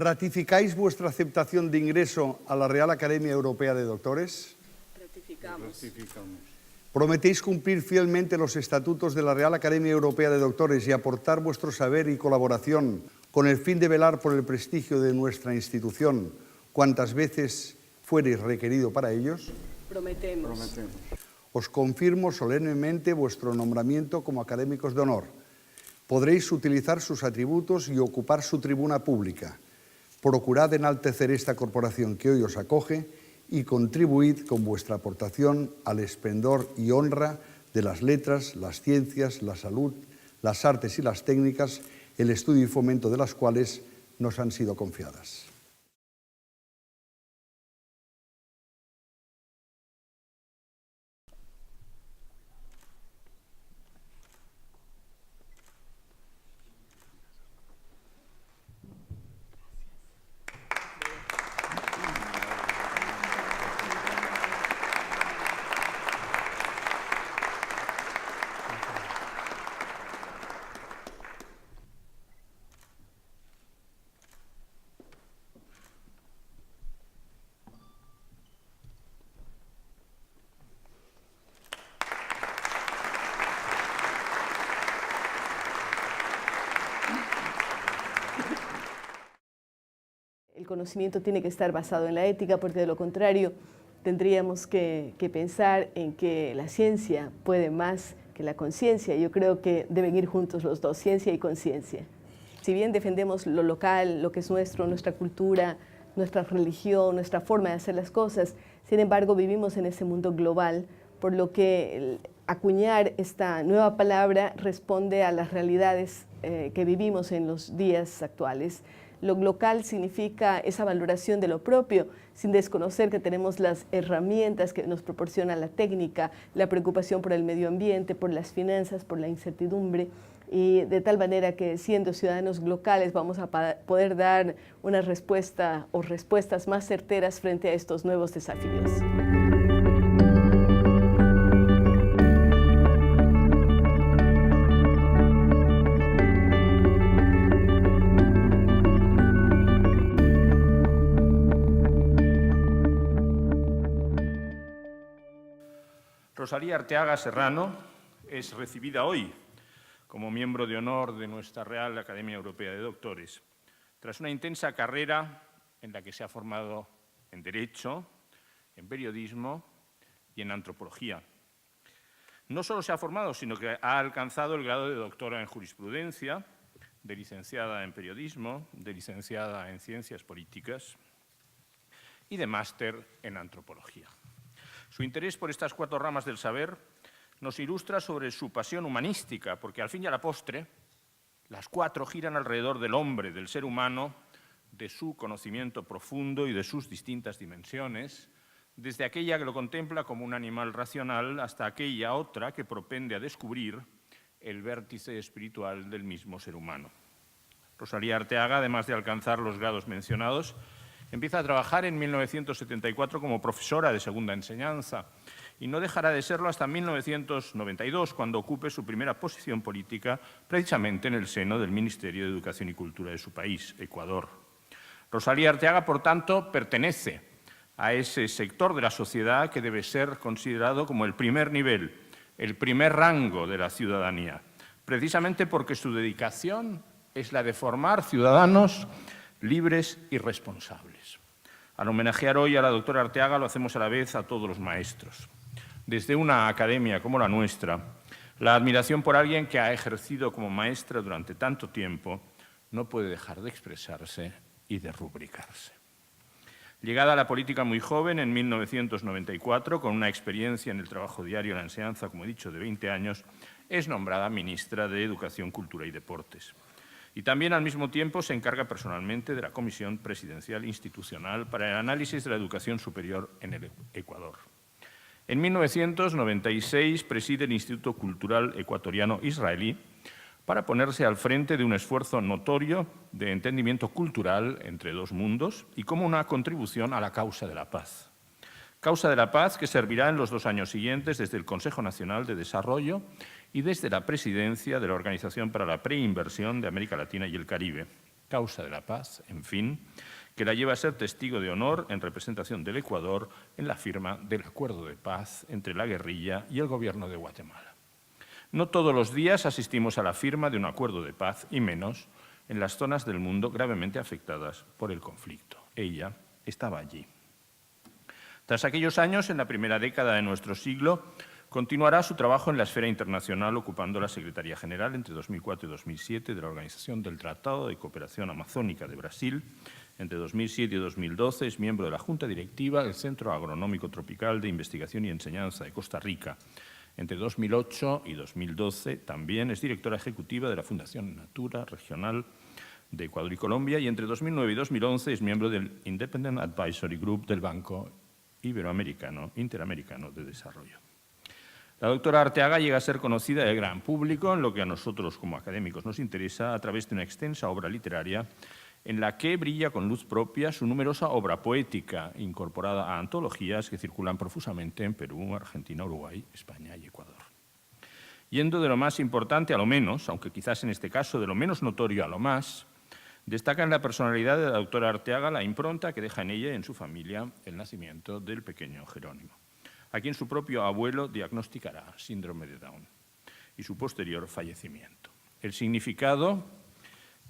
¿Ratificáis vuestra aceptación de ingreso a la Real Academia Europea de Doctores? Ratificamos. ¿Prometéis cumplir fielmente los estatutos de la Real Academia Europea de Doctores y aportar vuestro saber y colaboración con el fin de velar por el prestigio de nuestra institución cuantas veces fuereis requerido para ellos? Prometemos. Os confirmo solemnemente vuestro nombramiento como académicos de honor. Podréis utilizar sus atributos y ocupar su tribuna pública. Procurad enaltecer esta corporación que hoy os acoge y contribuid con vuestra aportación al esplendor y honra de las letras, las ciencias, la salud, las artes y las técnicas, el estudio y fomento de las cuales nos han sido confiadas. El conocimiento tiene que estar basado en la ética, porque de lo contrario tendríamos que pensar en que la ciencia puede más que la conciencia. Yo creo que deben ir juntos los dos, ciencia y conciencia. Si bien defendemos lo local, lo que es nuestro, nuestra cultura, nuestra religión, nuestra forma de hacer las cosas, sin embargo vivimos en ese mundo global, por lo que acuñar esta nueva palabra responde a las realidades que vivimos en los días actuales. Lo local significa esa valoración de lo propio, sin desconocer que tenemos las herramientas que nos proporciona la técnica, la preocupación por el medio ambiente, por las finanzas, por la incertidumbre, y de tal manera que siendo ciudadanos locales vamos a poder dar una respuesta o respuestas más certeras frente a estos nuevos desafíos. Rosalía Arteaga Serrano es recibida hoy como miembro de honor de nuestra Real Academia Europea de Doctores, tras una intensa carrera en la que se ha formado en Derecho, en Periodismo y en Antropología. No solo se ha formado, sino que ha alcanzado el grado de doctora en Jurisprudencia, de licenciada en Periodismo, de licenciada en Ciencias Políticas y de máster en Antropología. Su interés por estas cuatro ramas del saber nos ilustra sobre su pasión humanística, porque al fin y a la postre, las cuatro giran alrededor del hombre, del ser humano, de su conocimiento profundo y de sus distintas dimensiones, desde aquella que lo contempla como un animal racional hasta aquella otra que propende a descubrir el vértice espiritual del mismo ser humano. Rosalía Arteaga, además de alcanzar los grados mencionados, empieza a trabajar en 1974 como profesora de segunda enseñanza y no dejará de serlo hasta 1992, cuando ocupe su primera posición política precisamente en el seno del Ministerio de Educación y Cultura de su país, Ecuador. Rosalía Arteaga, por tanto, pertenece a ese sector de la sociedad que debe ser considerado como el primer nivel, el primer rango de la ciudadanía, precisamente porque su dedicación es la de formar ciudadanos libres y responsables. Al homenajear hoy a la doctora Arteaga lo hacemos a la vez a todos los maestros. Desde una academia como la nuestra, la admiración por alguien que ha ejercido como maestra durante tanto tiempo no puede dejar de expresarse y de rubricarse. Llegada a la política muy joven, en 1994, con una experiencia en el trabajo diario y la enseñanza, como he dicho, de 20 años, es nombrada ministra de Educación, Cultura y Deportes. Y también al mismo tiempo se encarga personalmente de la Comisión Presidencial Institucional para el Análisis de la Educación Superior en el Ecuador. En 1996 preside el Instituto Cultural Ecuatoriano Israelí para ponerse al frente de un esfuerzo notorio de entendimiento cultural entre dos mundos y como una contribución a la causa de la paz. Causa de la paz que servirá en los 2 años siguientes desde el Consejo Nacional de Desarrollo y desde la presidencia de la Organización para la Preinversión de América Latina y el Caribe. causa de la paz, en fin, que la lleva a ser testigo de honor en representación del Ecuador en la firma del acuerdo de paz entre la guerrilla y el gobierno de Guatemala. No todos los días asistimos a la firma de un acuerdo de paz, y menos en las zonas del mundo gravemente afectadas por el conflicto. Ella estaba allí. Tras aquellos años, en la primera década de nuestro siglo, continuará su trabajo en la esfera internacional, ocupando la Secretaría General entre 2004 y 2007 de la Organización del Tratado de Cooperación Amazónica de Brasil. Entre 2007 y 2012 es miembro de la Junta Directiva del Centro Agronómico Tropical de Investigación y Enseñanza de Costa Rica. Entre 2008 y 2012 también es directora ejecutiva de la Fundación Natura Regional de Ecuador y Colombia, y entre 2009 y 2011 es miembro del Independent Advisory Group del Banco Interamericano de Desarrollo. La doctora Arteaga llega a ser conocida del gran público, en lo que a nosotros como académicos nos interesa, a través de una extensa obra literaria en la que brilla con luz propia su numerosa obra poética, incorporada a antologías que circulan profusamente en Perú, Argentina, Uruguay, España y Ecuador. Yendo de lo más importante a lo menos, aunque quizás en este caso de lo menos notorio a lo más, destaca en la personalidad de la doctora Arteaga la impronta que deja en ella y en su familia el nacimiento del pequeño Jerónimo, a quien su propio abuelo diagnosticará síndrome de Down, y su posterior fallecimiento. El significado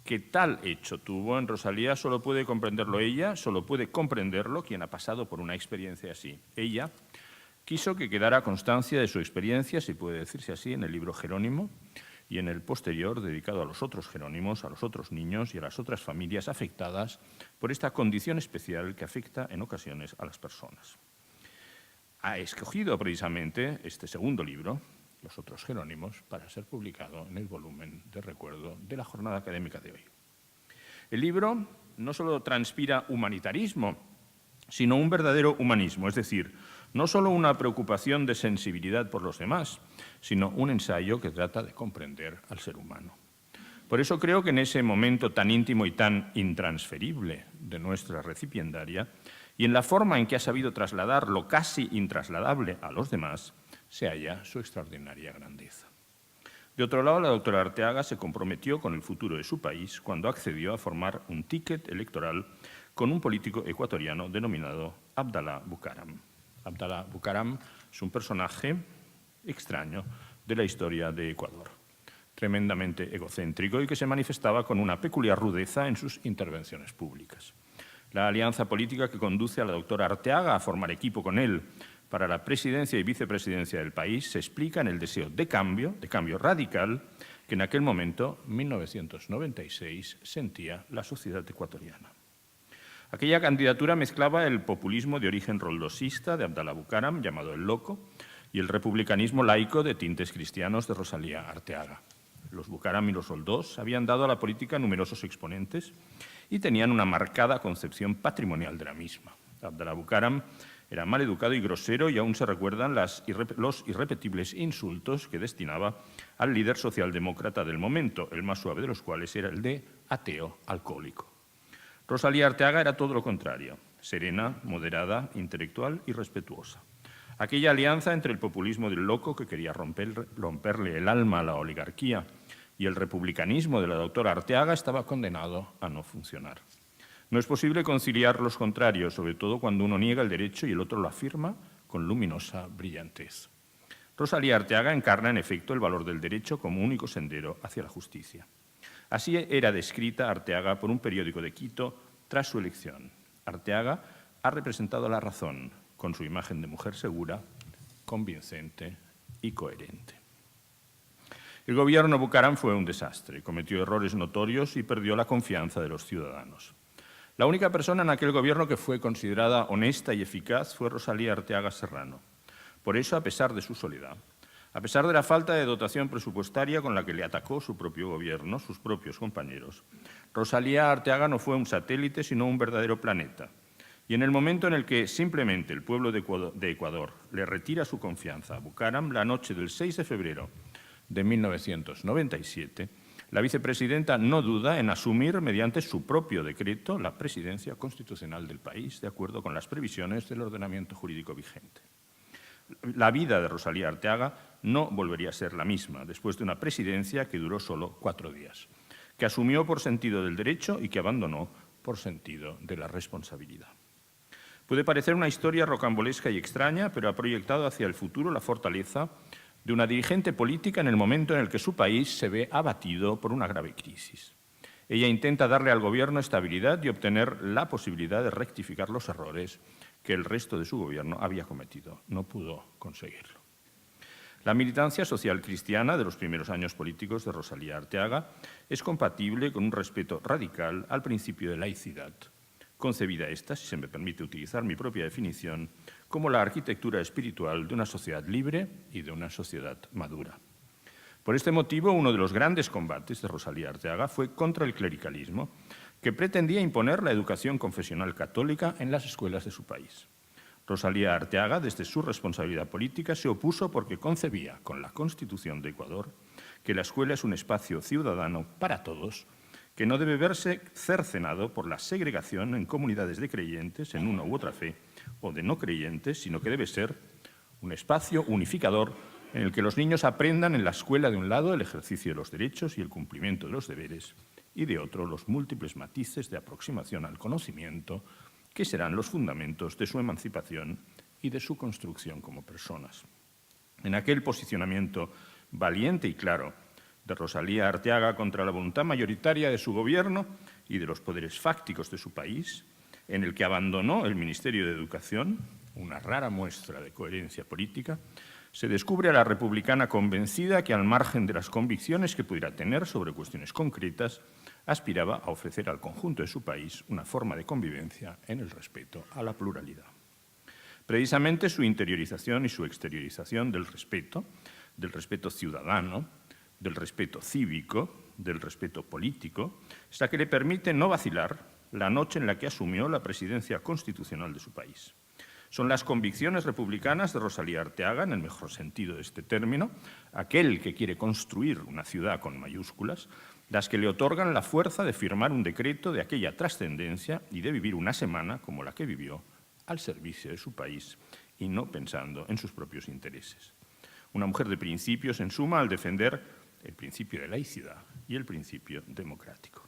que tal hecho tuvo en Rosalía solo puede comprenderlo ella, solo puede comprenderlo quien ha pasado por una experiencia así. Ella quiso que quedara constancia de su experiencia, si puede decirse así, en el libro Jerónimo y en el posterior dedicado a los otros Jerónimos, a los otros niños y a las otras familias afectadas por esta condición especial que afecta en ocasiones a las personas. Ha escogido precisamente este segundo libro, Los otros Jerónimos, para ser publicado en el volumen de recuerdo de la jornada académica de hoy. El libro no solo transpira humanitarismo, sino un verdadero humanismo, es decir, no solo una preocupación de sensibilidad por los demás, sino un ensayo que trata de comprender al ser humano. Por eso creo que en ese momento tan íntimo y tan intransferible de nuestra recipiendaria, y en la forma en que ha sabido trasladar lo casi intrasladable a los demás, se halla su extraordinaria grandeza. De otro lado, la doctora Arteaga se comprometió con el futuro de su país cuando accedió a formar un ticket electoral con un político ecuatoriano denominado Abdalá Bucaram. Abdalá Bucaram es un personaje extraño de la historia de Ecuador, tremendamente egocéntrico y que se manifestaba con una peculiar rudeza en sus intervenciones públicas. La alianza política que conduce a la doctora Arteaga a formar equipo con él para la presidencia y vicepresidencia del país se explica en el deseo de cambio radical que en aquel momento, 1996, sentía la sociedad ecuatoriana. Aquella candidatura mezclaba el populismo de origen roldosista de Abdalá Bucaram, llamado El Loco, y el republicanismo laico de tintes cristianos de Rosalía Arteaga. Los Bucaram y los Roldós habían dado a la política numerosos exponentes y tenían una marcada concepción patrimonial de la misma. Abdalá Bucaram era mal educado y grosero, y aún se recuerdan los irrepetibles insultos que destinaba al líder socialdemócrata del momento, el más suave de los cuales era el de ateo alcohólico. Rosalía Arteaga era todo lo contrario, serena, moderada, intelectual y respetuosa. Aquella alianza entre el populismo del Loco, que quería romperle el alma a la oligarquía, y el republicanismo de la doctora Arteaga estaba condenado a no funcionar. No es posible conciliar los contrarios, sobre todo cuando uno niega el derecho y el otro lo afirma con luminosa brillantez. Rosalía Arteaga encarna, en efecto, el valor del derecho como único sendero hacia la justicia. Así era descrita Arteaga por un periódico de Quito tras su elección. Arteaga ha representado la razón con su imagen de mujer segura, convincente y coherente. El gobierno Bucaram fue un desastre, cometió errores notorios y perdió la confianza de los ciudadanos. La única persona en aquel gobierno que fue considerada honesta y eficaz fue Rosalía Arteaga Serrano. Por eso, a pesar de su soledad, a pesar de la falta de dotación presupuestaria con la que le atacó su propio gobierno, sus propios compañeros, Rosalía Arteaga no fue un satélite, sino un verdadero planeta. Y en el momento en el que simplemente el pueblo de Ecuador le retira su confianza a Bucaram, la noche del 6 de febrero de 1997, la vicepresidenta no duda en asumir mediante su propio decreto la presidencia constitucional del país, de acuerdo con las previsiones del ordenamiento jurídico vigente. La vida de Rosalía Arteaga no volvería a ser la misma después de una presidencia que duró solo 4 días. que asumió por sentido del derecho y que abandonó por sentido de la responsabilidad. Puede parecer una historia rocambolesca y extraña, pero ha proyectado hacia el futuro la fortaleza de una dirigente política en el momento en el que su país se ve abatido por una grave crisis. Ella intenta darle al Gobierno estabilidad y obtener la posibilidad de rectificar los errores que el resto de su Gobierno había cometido. No pudo conseguirlo. La militancia social cristiana de los primeros años políticos de Rosalía Arteaga es compatible con un respeto radical al principio de laicidad, concebida esta, si se me permite utilizar mi propia definición, como la arquitectura espiritual de una sociedad libre y de una sociedad madura. Por este motivo, uno de los grandes combates de Rosalía Arteaga fue contra el clericalismo, que pretendía imponer la educación confesional católica en las escuelas de su país. Rosalía Arteaga, desde su responsabilidad política, se opuso porque concebía, con la Constitución de Ecuador, que la escuela es un espacio ciudadano para todos, que no debe verse cercenado por la segregación en comunidades de creyentes en una u otra fe o de no creyentes, sino que debe ser un espacio unificador en el que los niños aprendan en la escuela de un lado el ejercicio de los derechos y el cumplimiento de los deberes y de otro los múltiples matices de aproximación al conocimiento que serán los fundamentos de su emancipación y de su construcción como personas. En aquel posicionamiento valiente y claro de Rosalía Arteaga contra la voluntad mayoritaria de su gobierno y de los poderes fácticos de su país, en el que abandonó el Ministerio de Educación, una rara muestra de coherencia política, se descubre a la republicana convencida que, al margen de las convicciones que pudiera tener sobre cuestiones concretas, aspiraba a ofrecer al conjunto de su país una forma de convivencia en el respeto a la pluralidad. Precisamente su interiorización y su exteriorización del respeto ciudadano, del respeto cívico, del respeto político, es la que le permite no vacilar la noche en la que asumió la presidencia constitucional de su país. Son las convicciones republicanas de Rosalía Arteaga, en el mejor sentido de este término, aquel que quiere construir una ciudad con mayúsculas, las que le otorgan la fuerza de firmar un decreto de aquella trascendencia y de vivir una semana como la que vivió al servicio de su país y no pensando en sus propios intereses. Una mujer de principios, en suma, al defender el principio de laicidad y el principio democrático.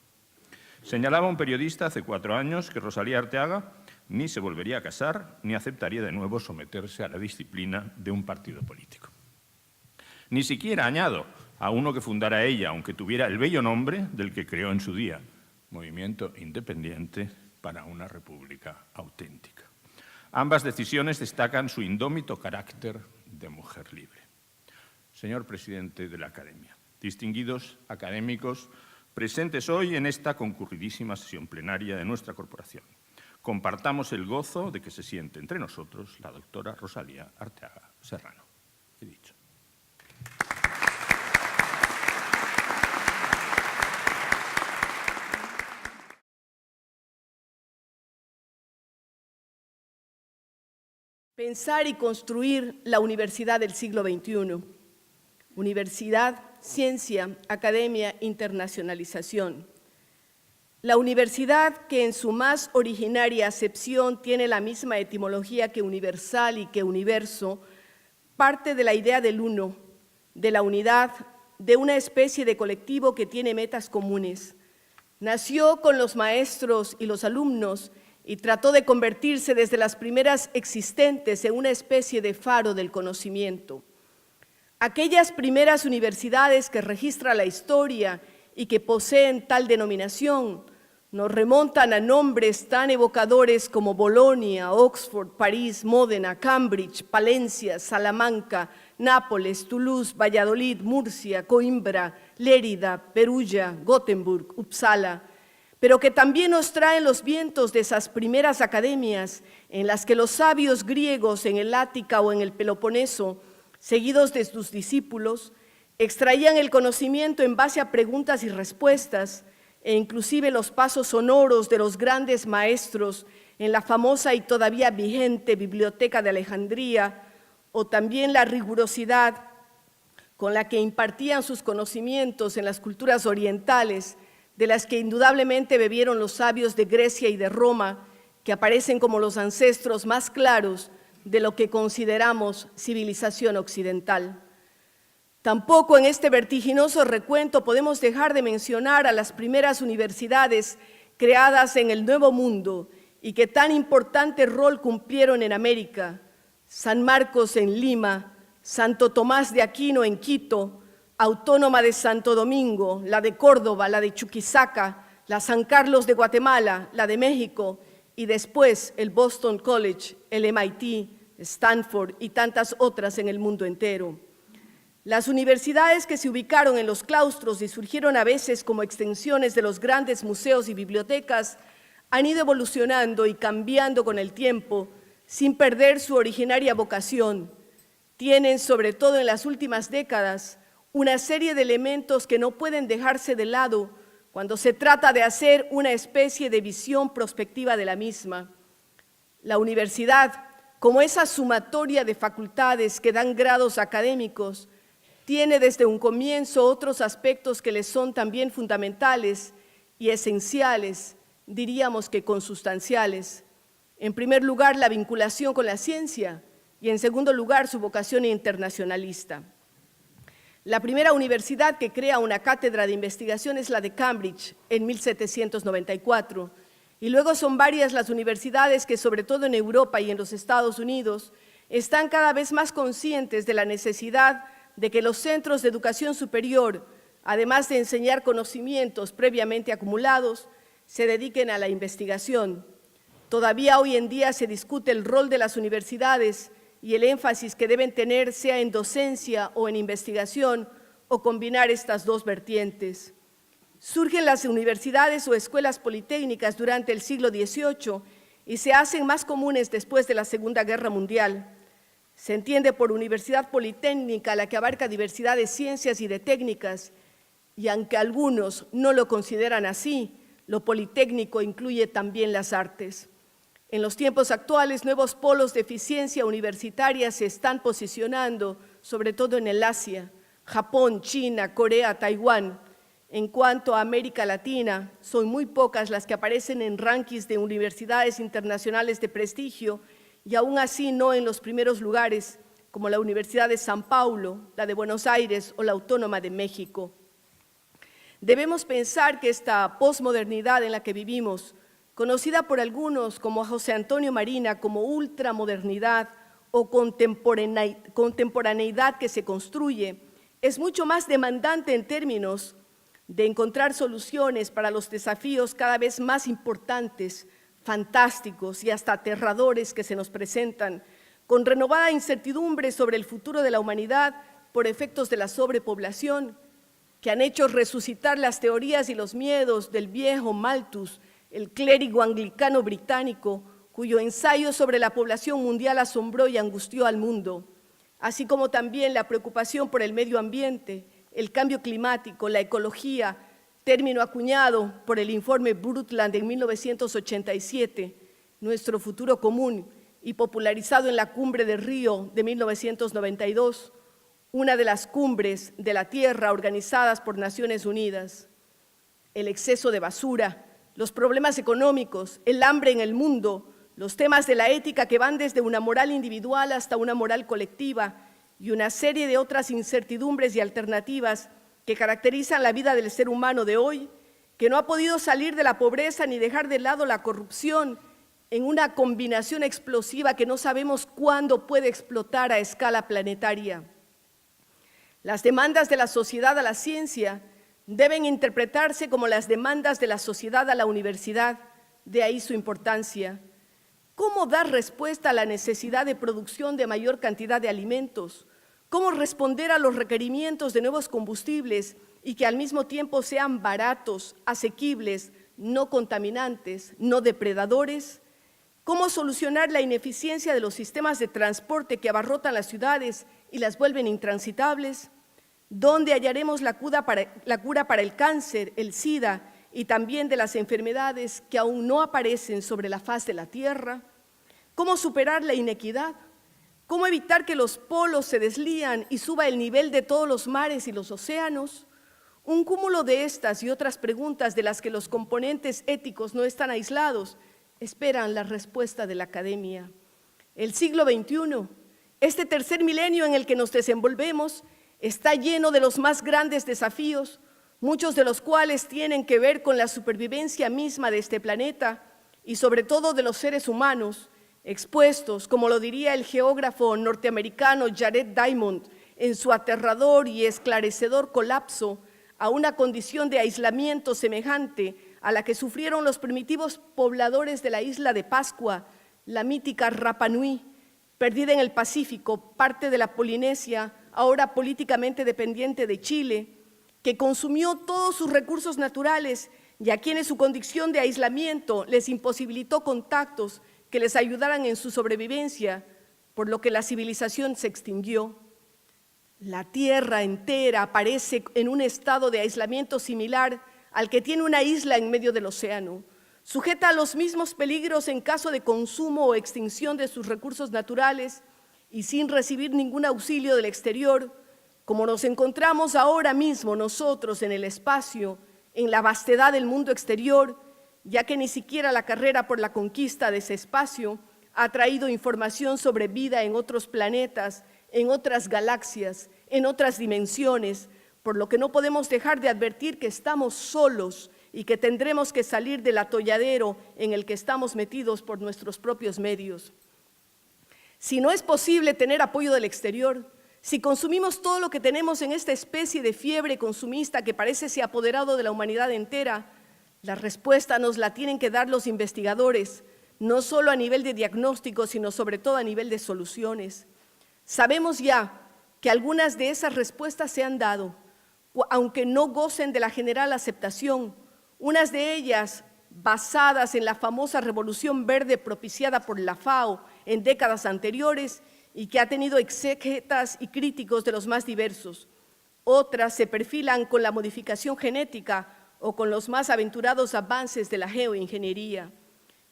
Señalaba un periodista hace 4 años que Rosalía Arteaga ni se volvería a casar ni aceptaría de nuevo someterse a la disciplina de un partido político. Ni siquiera, añado, a uno que fundara ella, aunque tuviera el bello nombre del que creó en su día, Movimiento Independiente para una República Auténtica. Ambas decisiones destacan su indómito carácter de mujer libre. Señor presidente de la Academia, distinguidos académicos presentes hoy en esta concurridísima sesión plenaria de nuestra corporación, compartamos el gozo de que se siente entre nosotros la doctora Rosalía Arteaga Serrano. He dicho. Pensar y construir la universidad del siglo XXI. Universidad, ciencia, academia, internacionalización. La universidad, que en su más originaria acepción tiene la misma etimología que universal y que universo, parte de la idea del uno, de la unidad, de una especie de colectivo que tiene metas comunes. Nació con los maestros y los alumnos y trató de convertirse desde las primeras existentes en una especie de faro del conocimiento. Aquellas primeras universidades que registra la historia y que poseen tal denominación nos remontan a nombres tan evocadores como Bolonia, Oxford, París, Módena, Cambridge, Palencia, Salamanca, Nápoles, Toulouse, Valladolid, Murcia, Coimbra, Lérida, Perugia, Gotemburg, Uppsala, pero que también nos traen los vientos de esas primeras academias en las que los sabios griegos en el Ática o en el Peloponeso, seguidos de sus discípulos, extraían el conocimiento en base a preguntas y respuestas, e inclusive los pasos sonoros de los grandes maestros en la famosa y todavía vigente Biblioteca de Alejandría, o también la rigurosidad con la que impartían sus conocimientos en las culturas orientales, de las que indudablemente bebieron los sabios de Grecia y de Roma, que aparecen como los ancestros más claros de lo que consideramos civilización occidental. Tampoco en este vertiginoso recuento podemos dejar de mencionar a las primeras universidades creadas en el Nuevo Mundo y que tan importante rol cumplieron en América: San Marcos en Lima, Santo Tomás de Aquino en Quito, Autónoma de Santo Domingo, la de Córdoba, la de Chuquisaca, la San Carlos de Guatemala, la de México y después el Boston College, el MIT, Stanford y tantas otras en el mundo entero. Las universidades que se ubicaron en los claustros y surgieron a veces como extensiones de los grandes museos y bibliotecas han ido evolucionando y cambiando con el tiempo sin perder su originaria vocación. Tienen, sobre todo en las últimas décadas, una serie de elementos que no pueden dejarse de lado cuando se trata de hacer una especie de visión prospectiva de la misma. La universidad, como esa sumatoria de facultades que dan grados académicos, tiene desde un comienzo otros aspectos que le son también fundamentales y esenciales, diríamos que consustanciales. En primer lugar, la vinculación con la ciencia y en segundo lugar, su vocación internacionalista. La primera universidad que crea una cátedra de investigación es la de Cambridge en 1794 y luego son varias las universidades que, sobre todo en Europa y en los Estados Unidos, están cada vez más conscientes de la necesidad de que los centros de educación superior, además de enseñar conocimientos previamente acumulados, se dediquen a la investigación. Todavía hoy en día se discute el rol de las universidades y el énfasis que deben tener, sea en docencia o en investigación, o combinar estas dos vertientes. Surgen las universidades o escuelas politécnicas durante el siglo XVIII y se hacen más comunes después de la Segunda Guerra Mundial. Se entiende por universidad politécnica la que abarca diversidad de ciencias y de técnicas, y aunque algunos no lo consideran así, lo politécnico incluye también las artes. En los tiempos actuales, nuevos polos de eficiencia universitaria se están posicionando, sobre todo en el Asia, Japón, China, Corea, Taiwán. En cuanto a América Latina, son muy pocas las que aparecen en rankings de universidades internacionales de prestigio, y aún así no en los primeros lugares, como la Universidad de San Paulo, la de Buenos Aires o la Autónoma de México. Debemos pensar que esta posmodernidad en la que vivimos, conocida por algunos como José Antonio Marina como ultramodernidad o contemporaneidad que se construye, es mucho más demandante en términos de encontrar soluciones para los desafíos cada vez más importantes, fantásticos y hasta aterradores que se nos presentan, con renovada incertidumbre sobre el futuro de la humanidad por efectos de la sobrepoblación, que han hecho resucitar las teorías y los miedos del viejo Malthus, el clérigo anglicano británico, cuyo ensayo sobre la población mundial asombró y angustió al mundo, así como también la preocupación por el medio ambiente, el cambio climático, la ecología, término acuñado por el informe Brundtland en 1987, nuestro futuro común, y popularizado en la Cumbre de Río de 1992, una de las cumbres de la Tierra organizadas por Naciones Unidas. El exceso de basura, los problemas económicos, el hambre en el mundo, los temas de la ética que van desde una moral individual hasta una moral colectiva y una serie de otras incertidumbres y alternativas que caracterizan la vida del ser humano de hoy, que no ha podido salir de la pobreza ni dejar de lado la corrupción en una combinación explosiva que no sabemos cuándo puede explotar a escala planetaria. Las demandas de la sociedad a la ciencia deben interpretarse como las demandas de la sociedad a la universidad, de ahí su importancia. ¿Cómo dar respuesta a la necesidad de producción de mayor cantidad de alimentos? ¿Cómo responder a los requerimientos de nuevos combustibles y que al mismo tiempo sean baratos, asequibles, no contaminantes, no depredadores? ¿Cómo solucionar la ineficiencia de los sistemas de transporte que abarrotan las ciudades y las vuelven intransitables? ¿Dónde hallaremos la cura para el cáncer, el SIDA y también de las enfermedades que aún no aparecen sobre la faz de la Tierra? ¿Cómo superar la inequidad? ¿Cómo evitar que los polos se deslían y suba el nivel de todos los mares y los océanos? Un cúmulo de estas y otras preguntas de las que los componentes éticos no están aislados esperan la respuesta de la academia. El siglo XXI, este tercer milenio en el que nos desenvolvemos, Está lleno de los más grandes desafíos, muchos de los cuales tienen que ver con la supervivencia misma de este planeta y sobre todo de los seres humanos, expuestos, como lo diría el geógrafo norteamericano Jared Diamond, en su aterrador y esclarecedor colapso, a una condición de aislamiento semejante a la que sufrieron los primitivos pobladores de la isla de Pascua, la mítica Rapa Nui, perdida en el Pacífico, parte de la Polinesia, ahora políticamente dependiente de Chile, que consumió todos sus recursos naturales y a quienes su condición de aislamiento les imposibilitó contactos que les ayudaran en su sobrevivencia, por lo que la civilización se extinguió. La Tierra entera aparece en un estado de aislamiento similar al que tiene una isla en medio del océano, sujeta a los mismos peligros en caso de consumo o extinción de sus recursos naturales y sin recibir ningún auxilio del exterior, como nos encontramos ahora mismo nosotros en el espacio, en la vastedad del mundo exterior, ya que ni siquiera la carrera por la conquista de ese espacio ha traído información sobre vida en otros planetas, en otras galaxias, en otras dimensiones, por lo que no podemos dejar de advertir que estamos solos y que tendremos que salir del atolladero en el que estamos metidos por nuestros propios medios. Si no es posible tener apoyo del exterior, si consumimos todo lo que tenemos en esta especie de fiebre consumista que parece se ha apoderado de la humanidad entera, la respuesta nos la tienen que dar los investigadores, no solo a nivel de diagnóstico, sino sobre todo a nivel de soluciones. Sabemos ya que algunas de esas respuestas se han dado, aunque no gocen de la general aceptación, unas de ellas basadas en la famosa revolución verde propiciada por la FAO en décadas anteriores y que ha tenido exégetas y críticos de los más diversos. Otras se perfilan con la modificación genética o con los más aventurados avances de la geoingeniería.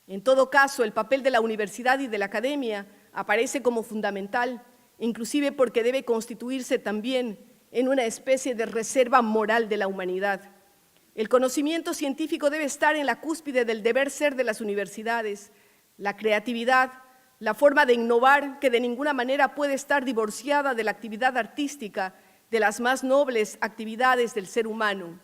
En todo caso, el papel de la universidad y de la academia aparece como fundamental, inclusive porque debe constituirse también en una especie de reserva moral de la humanidad. El conocimiento científico debe estar en la cúspide del deber ser de las universidades. La creatividad, la forma de innovar, que de ninguna manera puede estar divorciada de la actividad artística, de las más nobles actividades del ser humano.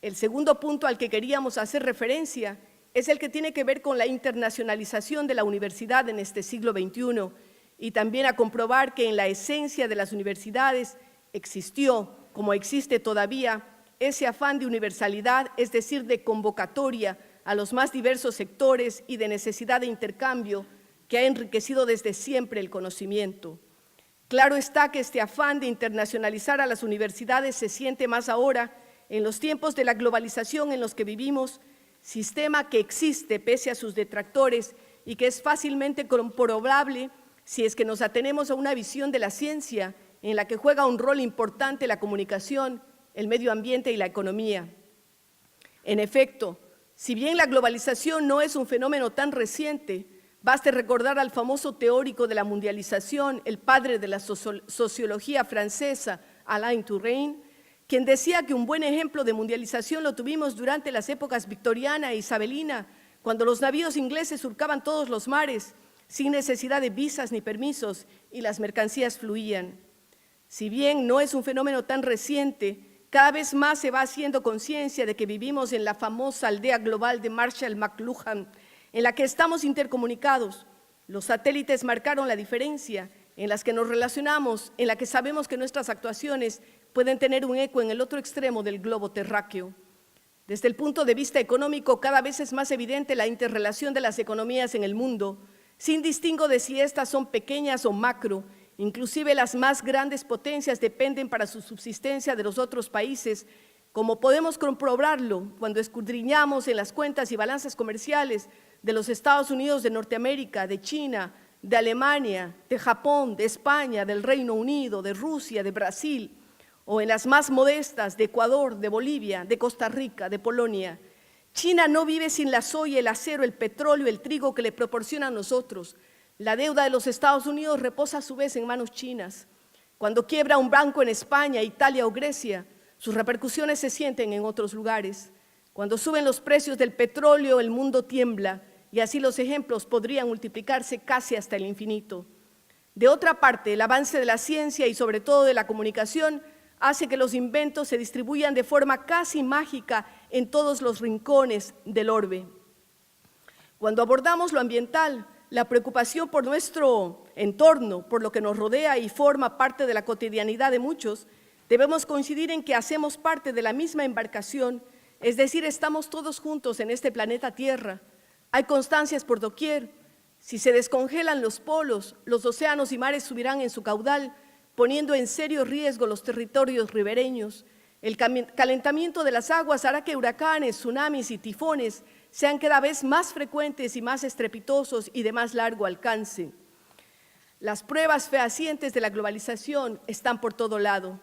El segundo punto al que queríamos hacer referencia es el que tiene que ver con la internacionalización de la universidad en este siglo XXI y también a comprobar que en la esencia de las universidades existió, como existe todavía, ese afán de universalidad, es decir, de convocatoria a los más diversos sectores y de necesidad de intercambio que ha enriquecido desde siempre el conocimiento. Claro está que este afán de internacionalizar a las universidades se siente más ahora en los tiempos de la globalización en los que vivimos, sistema que existe pese a sus detractores y que es fácilmente comprobable si es que nos atenemos a una visión de la ciencia en la que juega un rol importante la comunicación, el medio ambiente y la economía. En efecto, si bien la globalización no es un fenómeno tan reciente, baste recordar al famoso teórico de la mundialización, el padre de la sociología francesa, Alain Touraine, quien decía que un buen ejemplo de mundialización lo tuvimos durante las épocas victoriana e isabelina, cuando los navíos ingleses surcaban todos los mares, sin necesidad de visas ni permisos, y las mercancías fluían. Si bien no es un fenómeno tan reciente, cada vez más se va haciendo conciencia de que vivimos en la famosa aldea global de Marshall McLuhan, en la que estamos intercomunicados. Los satélites marcaron la diferencia, en las que nos relacionamos, en la que sabemos que nuestras actuaciones pueden tener un eco en el otro extremo del globo terráqueo. Desde el punto de vista económico, cada vez es más evidente la interrelación de las economías en el mundo, sin distingo de si estas son pequeñas o macro. Inclusive las más grandes potencias dependen para su subsistencia de los otros países, como podemos comprobarlo cuando escudriñamos en las cuentas y balanzas comerciales de los Estados Unidos de Norteamérica, de China, de Alemania, de Japón, de España, del Reino Unido, de Rusia, de Brasil, o en las más modestas de Ecuador, de Bolivia, de Costa Rica, de Polonia. China no vive sin la soya, el acero, el petróleo, el trigo que le proporcionan nosotros. La deuda de los Estados Unidos reposa a su vez en manos chinas. Cuando quiebra un banco en España, Italia o Grecia, sus repercusiones se sienten en otros lugares. Cuando suben los precios del petróleo, el mundo tiembla, y así los ejemplos podrían multiplicarse casi hasta el infinito. De otra parte, el avance de la ciencia y sobre todo de la comunicación hace que los inventos se distribuyan de forma casi mágica en todos los rincones del orbe. Cuando abordamos lo ambiental, la preocupación por nuestro entorno, por lo que nos rodea y forma parte de la cotidianidad de muchos, debemos coincidir en que hacemos parte de la misma embarcación, es decir, estamos todos juntos en este planeta Tierra. Hay constancias por doquier. Si se descongelan los polos, los océanos y mares subirán en su caudal, poniendo en serio riesgo los territorios ribereños. El calentamiento de las aguas hará que huracanes, tsunamis y tifones sean cada vez más frecuentes y más estrepitosos y de más largo alcance. Las pruebas fehacientes de la globalización están por todo lado.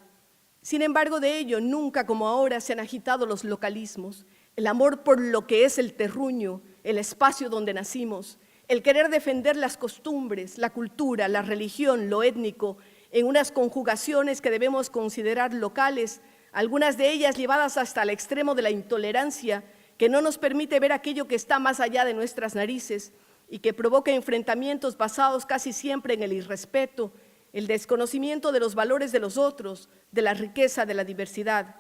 Sin embargo, de ello nunca como ahora se han agitado los localismos, el amor por lo que es el terruño, el espacio donde nacimos, el querer defender las costumbres, la cultura, la religión, lo étnico, en unas conjugaciones que debemos considerar locales, algunas de ellas llevadas hasta el extremo de la intolerancia, que no nos permite ver aquello que está más allá de nuestras narices y que provoca enfrentamientos basados casi siempre en el irrespeto, el desconocimiento de los valores de los otros, de la riqueza de la diversidad.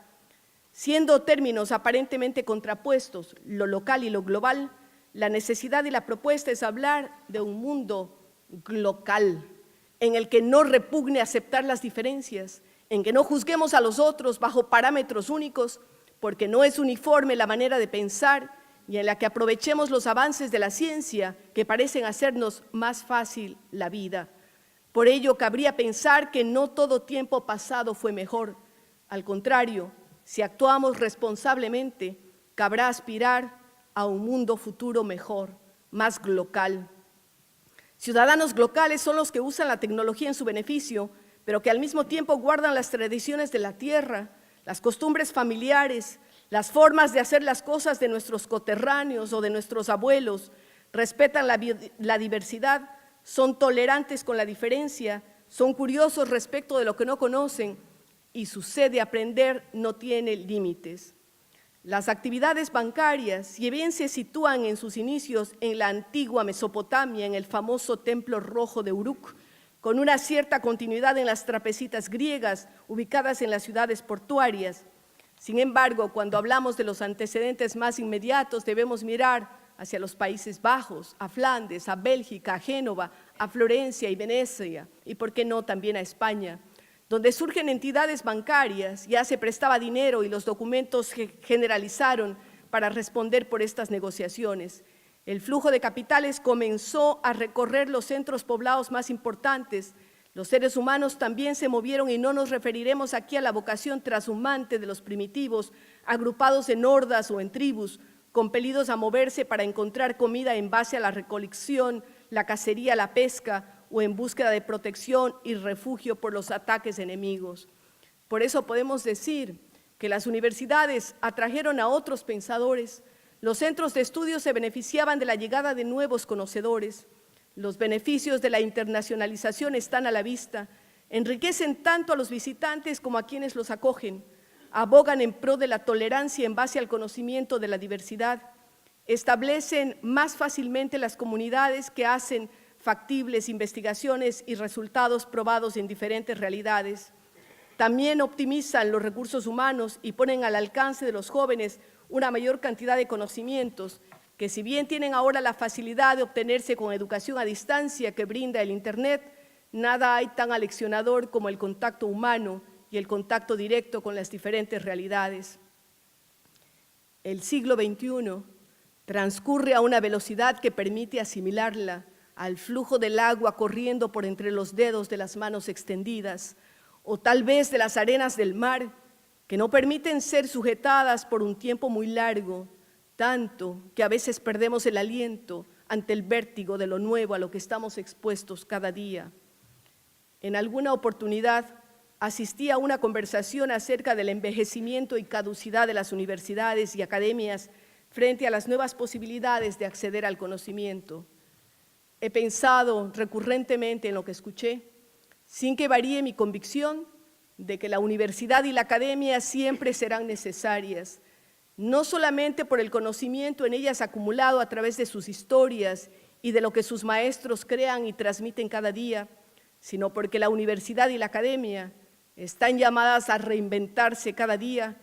Siendo términos aparentemente contrapuestos, lo local y lo global, la necesidad y la propuesta es hablar de un mundo glocal, en el que no repugne aceptar las diferencias, en que no juzguemos a los otros bajo parámetros únicos, porque no es uniforme la manera de pensar, y en la que aprovechemos los avances de la ciencia que parecen hacernos más fácil la vida. Por ello, cabría pensar que no todo tiempo pasado fue mejor. Al contrario, si actuamos responsablemente, cabrá aspirar a un mundo futuro mejor, más glocal. Ciudadanos globales son los que usan la tecnología en su beneficio, pero que al mismo tiempo guardan las tradiciones de la tierra, las costumbres familiares, las formas de hacer las cosas de nuestros coterráneos o de nuestros abuelos, respetan la diversidad, son tolerantes con la diferencia, son curiosos respecto de lo que no conocen y su sed de aprender no tiene límites. Las actividades bancarias, si bien se sitúan en sus inicios en la antigua Mesopotamia, en el famoso Templo Rojo de Uruk, con una cierta continuidad en las trapecitas griegas ubicadas en las ciudades portuarias. Sin embargo, cuando hablamos de los antecedentes más inmediatos, debemos mirar hacia los Países Bajos, a Flandes, a Bélgica, a Génova, a Florencia y Venecia, y por qué no también a España, donde surgen entidades bancarias, ya se prestaba dinero y los documentos se generalizaron para responder por estas negociaciones. El flujo de capitales comenzó a recorrer los centros poblados más importantes. Los seres humanos también se movieron y no nos referiremos aquí a la vocación trashumante de los primitivos, agrupados en hordas o en tribus, compelidos a moverse para encontrar comida en base a la recolección, la cacería, la pesca o en búsqueda de protección y refugio por los ataques enemigos. Por eso podemos decir que las universidades atrajeron a otros pensadores, los centros de estudio se beneficiaban de la llegada de nuevos conocedores, los beneficios de la internacionalización están a la vista, enriquecen tanto a los visitantes como a quienes los acogen, abogan en pro de la tolerancia en base al conocimiento de la diversidad, establecen más fácilmente las comunidades que hacen factibles investigaciones y resultados probados en diferentes realidades. También optimizan los recursos humanos y ponen al alcance de los jóvenes una mayor cantidad de conocimientos que, si bien tienen ahora la facilidad de obtenerse con educación a distancia que brinda el Internet, nada hay tan aleccionador como el contacto humano y el contacto directo con las diferentes realidades. El siglo XXI transcurre a una velocidad que permite asimilarla al flujo del agua corriendo por entre los dedos de las manos extendidas, o tal vez de las arenas del mar, que no permiten ser sujetadas por un tiempo muy largo, tanto que a veces perdemos el aliento ante el vértigo de lo nuevo a lo que estamos expuestos cada día. En alguna oportunidad asistí a una conversación acerca del envejecimiento y caducidad de las universidades y academias frente a las nuevas posibilidades de acceder al conocimiento. He pensado recurrentemente en lo que escuché, sin que varíe mi convicción de que la universidad y la academia siempre serán necesarias, no solamente por el conocimiento en ellas acumulado a través de sus historias y de lo que sus maestros crean y transmiten cada día, sino porque la universidad y la academia están llamadas a reinventarse cada día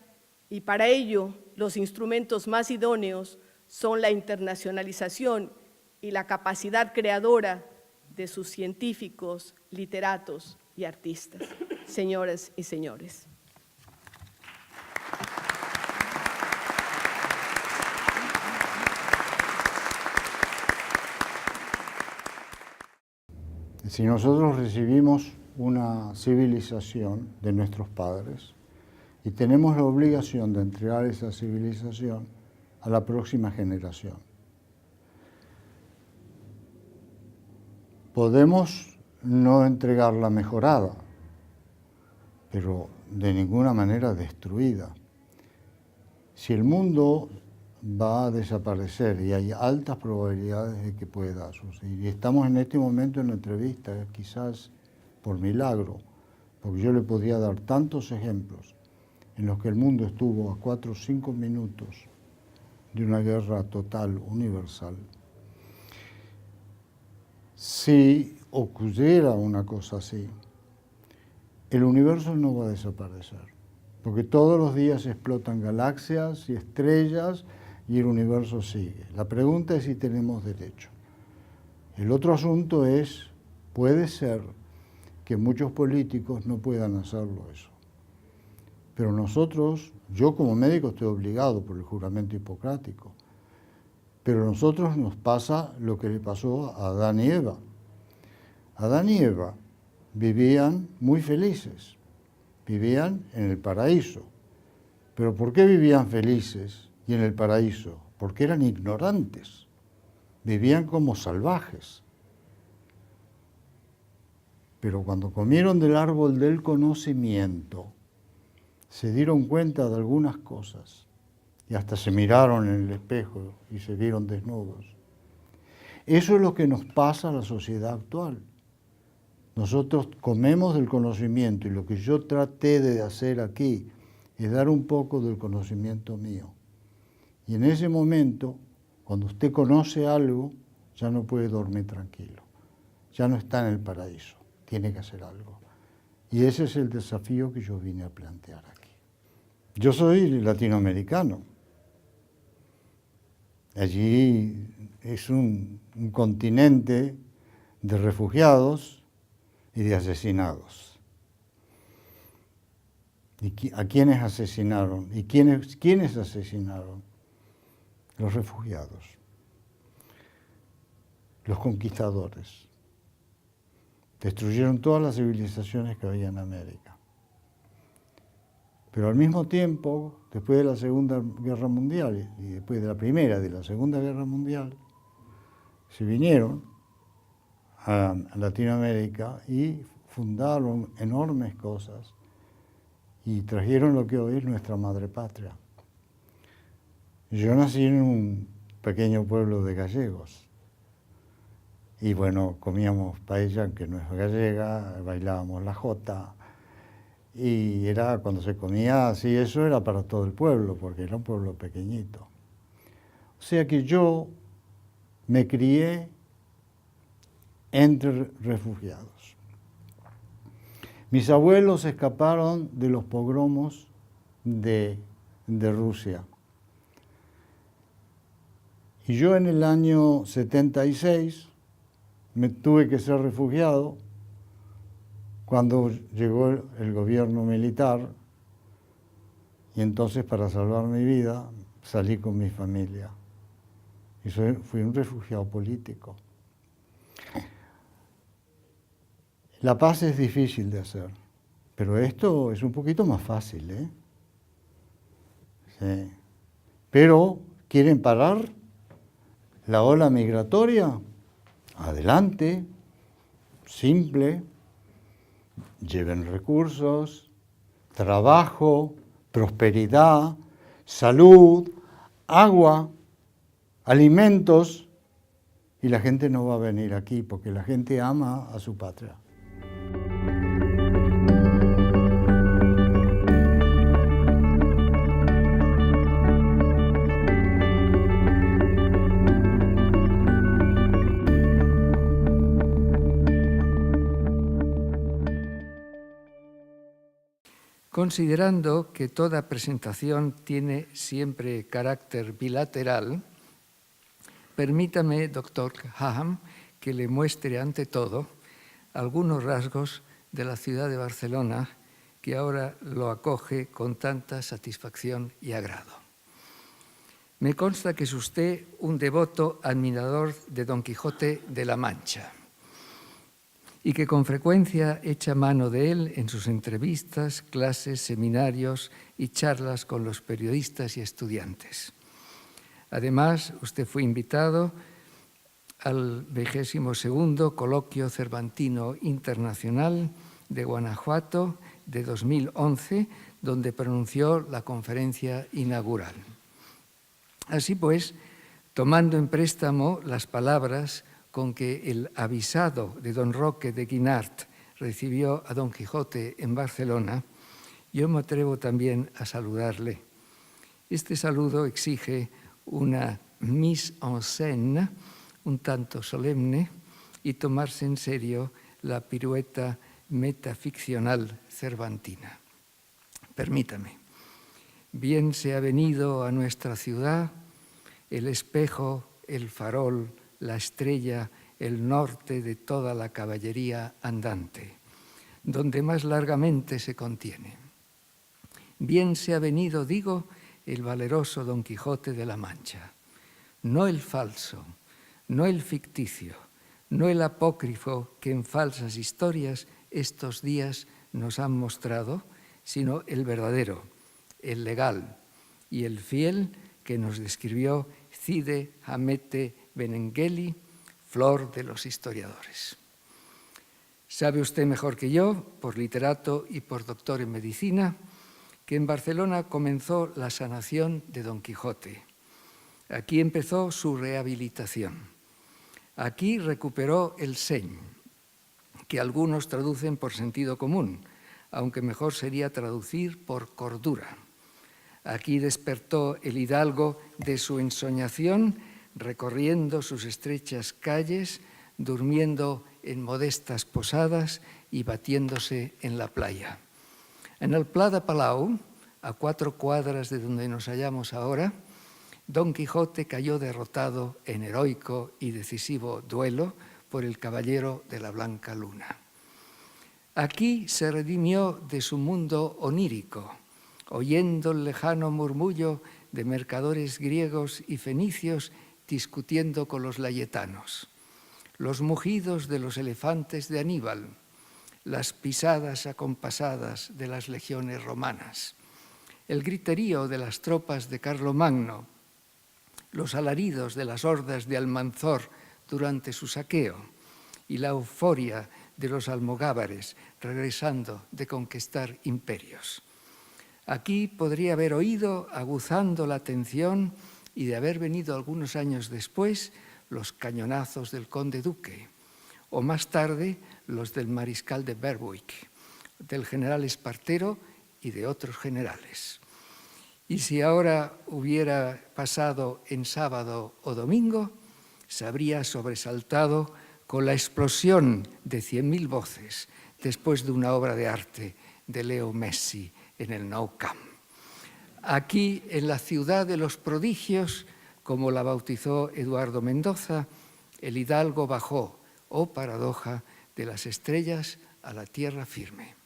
y para ello los instrumentos más idóneos son la internacionalización y la capacidad creadora de sus científicos, literatos y artistas. Señoras y señores. Si nosotros recibimos una civilización de nuestros padres y tenemos la obligación de entregar esa civilización a la próxima generación, podemos no entregarla mejorada, pero de ninguna manera destruida. Si el mundo va a desaparecer y hay altas probabilidades de que pueda suceder, y estamos en este momento en la entrevista, quizás por milagro, porque yo le podía dar tantos ejemplos en los que el mundo estuvo a 4 o 5 minutos de una guerra total, universal. Si ocurriera una cosa así, el universo no va a desaparecer, porque todos los días explotan galaxias y estrellas y el universo sigue. La pregunta es si tenemos derecho. El otro asunto es, puede ser que muchos políticos no puedan hacerlo eso. Pero nosotros, yo como médico estoy obligado por el juramento hipocrático, pero a nosotros nos pasa lo que le pasó a Adán y Eva. Adán y Eva vivían muy felices, vivían en el paraíso. ¿Pero por qué vivían felices y en el paraíso? Porque eran ignorantes, vivían como salvajes. Pero cuando comieron del árbol del conocimiento, se dieron cuenta de algunas cosas y hasta se miraron en el espejo y se vieron desnudos. Eso es lo que nos pasa a la sociedad actual. Nosotros comemos del conocimiento y lo que yo traté de hacer aquí es dar un poco del conocimiento mío. Y en ese momento, cuando usted conoce algo, ya no puede dormir tranquilo. Ya no está en el paraíso, tiene que hacer algo. Y ese es el desafío que yo vine a plantear aquí. Yo soy latinoamericano. Allí es un continente de refugiados y de asesinados. ¿Y a quiénes asesinaron? ¿Y quiénes asesinaron? Los refugiados, los conquistadores. Destruyeron todas las civilizaciones que había en América. Pero al mismo tiempo, después de la Segunda Guerra Mundial y después de la Primera, de la Segunda Guerra Mundial, se vinieron a Latinoamérica y fundaron enormes cosas y trajeron lo que hoy es nuestra madre patria. Yo nací en un pequeño pueblo de gallegos y bueno, comíamos paella, que no es gallega, bailábamos la jota y era cuando se comía así, eso era para todo el pueblo, porque era un pueblo pequeñito. O sea que yo me crié entre refugiados. Mis abuelos escaparon de los pogromos de Rusia. Y yo en el año 76 me tuve que ser refugiado cuando llegó el gobierno militar y entonces para salvar mi vida salí con mi familia. Y fui un refugiado político. La paz es difícil de hacer, pero esto es un poquito más fácil, ¿eh? Sí. Pero, ¿quieren parar la ola migratoria? Adelante, simple, lleven recursos, trabajo, prosperidad, salud, agua, alimentos, y la gente no va a venir aquí porque la gente ama a su patria. Considerando que toda presentación tiene siempre carácter bilateral, permítame, doctor Hahn, que le muestre ante todo algunos rasgos de la ciudad de Barcelona que ahora lo acoge con tanta satisfacción y agrado. Me consta que es usted un devoto admirador de Don Quijote de la Mancha y que con frecuencia echa mano de él en sus entrevistas, clases, seminarios y charlas con los periodistas y estudiantes. Además, usted fue invitado al 22º Coloquio Cervantino Internacional de Guanajuato de 2011, donde pronunció la conferencia inaugural. Así pues, tomando en préstamo las palabras con que el avisado de don Roque de Guinart recibió a don Quijote en Barcelona, yo me atrevo también a saludarle. Este saludo exige una mise en scène un tanto solemne y tomarse en serio la pirueta metaficcional cervantina. Permítame. Bien se ha venido a nuestra ciudad el espejo, el farol, la estrella, el norte de toda la caballería andante, donde más largamente se contiene. Bien se ha venido, digo, el valeroso Don Quijote de la Mancha, no el falso, no el ficticio, no el apócrifo que en falsas historias estos días nos han mostrado, sino el verdadero, el legal y el fiel que nos describió Cide Hamete Benengeli, flor de los historiadores. Sabe usted mejor que yo, por literato y por doctor en medicina, que en Barcelona comenzó la sanación de Don Quijote. Aquí empezó su rehabilitación. Aquí recuperó el seny, que algunos traducen por sentido común, aunque mejor sería traducir por cordura. Aquí despertó el hidalgo de su ensoñación, recorriendo sus estrechas calles, durmiendo en modestas posadas y batiéndose en la playa. En el Pla de Palau, a 4 cuadras de donde nos hallamos ahora, Don Quijote cayó derrotado en heroico y decisivo duelo por el caballero de la Blanca Luna. Aquí se redimió de su mundo onírico, oyendo el lejano murmullo de mercadores griegos y fenicios discutiendo con los layetanos, los mugidos de los elefantes de Aníbal, las pisadas acompasadas de las legiones romanas, el griterío de las tropas de Carlomagno, los alaridos de las hordas de Almanzor durante su saqueo y la euforia de los almogávares regresando de conquistar imperios. Aquí podría haber oído, aguzando la atención, y de haber venido algunos años después, los cañonazos del conde duque, o más tarde los del mariscal de Berwick, del general Espartero y de otros generales. Y si ahora hubiera pasado en sábado o domingo, se habría sobresaltado con la explosión de 100.000 voces después de una obra de arte de Leo Messi en el Nou Camp. Aquí, en la ciudad de los prodigios, como la bautizó Eduardo Mendoza, el hidalgo bajó, oh paradoja, de las estrellas a la tierra firme.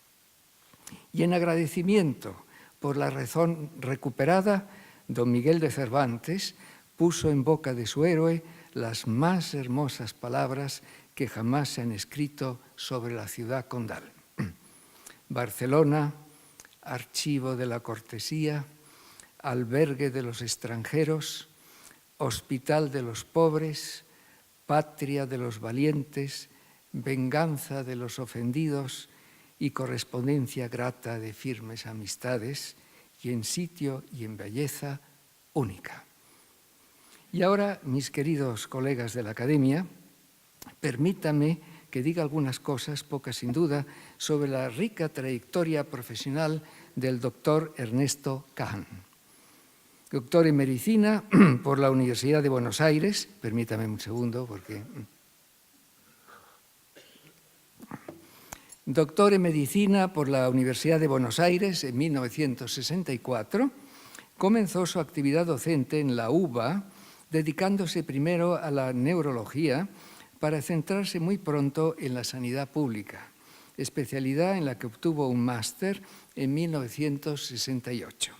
Y en agradecimiento por la razón recuperada, don Miguel de Cervantes puso en boca de su héroe las más hermosas palabras que jamás se han escrito sobre la ciudad condal. Barcelona, archivo de la cortesía, albergue de los extranjeros, hospital de los pobres, patria de los valientes, venganza de los ofendidos y correspondencia grata de firmes amistades, y en sitio y en belleza única. Y ahora, mis queridos colegas de la Academia, permítanme que diga algunas cosas, pocas sin duda, sobre la rica trayectoria profesional del doctor Ernesto Cahn. Doctor en Medicina por la Universidad de Buenos Aires, permítame un segundo porque... Doctor en Medicina por la Universidad de Buenos Aires en 1964, comenzó su actividad docente en la UBA, dedicándose primero a la neurología para centrarse muy pronto en la sanidad pública, especialidad en la que obtuvo un máster en 1968.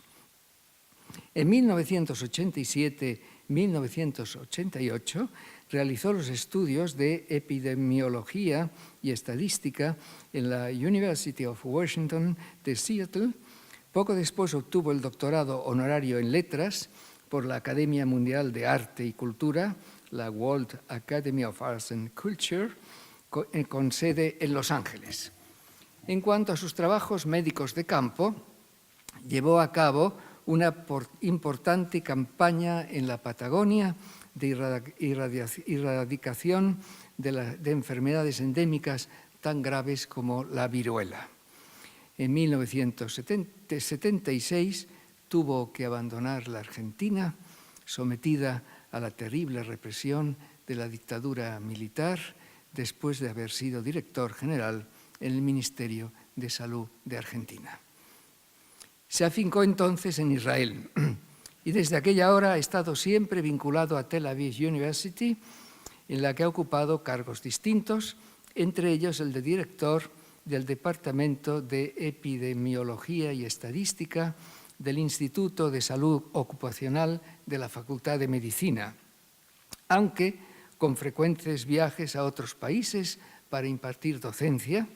En 1987-1988 realizó los estudios de epidemiología y estadística en la University of Washington de Seattle. Poco después obtuvo el doctorado honorario en letras por la Academia Mundial de Arte y Cultura, la World Academy of Arts and Culture, con sede en Los Ángeles. En cuanto a sus trabajos médicos de campo, llevó a cabo una importante campaña en la Patagonia de erradicación de enfermedades endémicas tan graves como la viruela. En 1976 tuvo que abandonar la Argentina, sometida a la terrible represión de la dictadura militar, después de haber sido director general en el Ministerio de Salud de Argentina. Se afincó entonces en Israel y desde aquella hora ha estado siempre vinculado a Tel Aviv University, en la que ha ocupado cargos distintos, entre ellos el de director del Departamento de Epidemiología y Estadística del Instituto de Salud Ocupacional de la Facultad de Medicina, aunque con frecuentes viajes a otros países para impartir docencia,